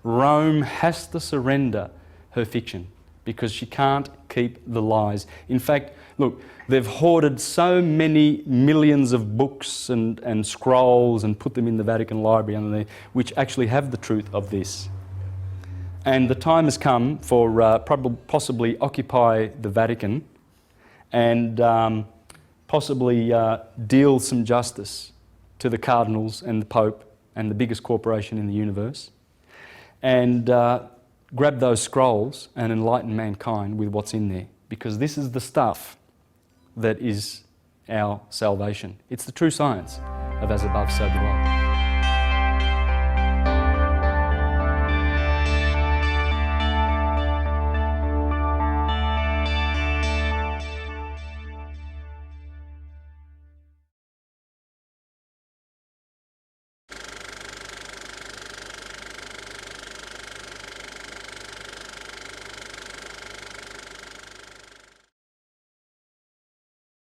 S1: Rome has to surrender her fiction because she can't keep the lies. In fact, look, they've hoarded so many millions of books and scrolls and put them in the Vatican Library under there, which actually have the truth of this. And the time has come for possibly occupy the Vatican and possibly deal some justice to the cardinals and the Pope and the biggest corporation in the universe, and grab those scrolls and enlighten mankind with what's in there, because this is the stuff that is our salvation. It's the true science of as above, so below.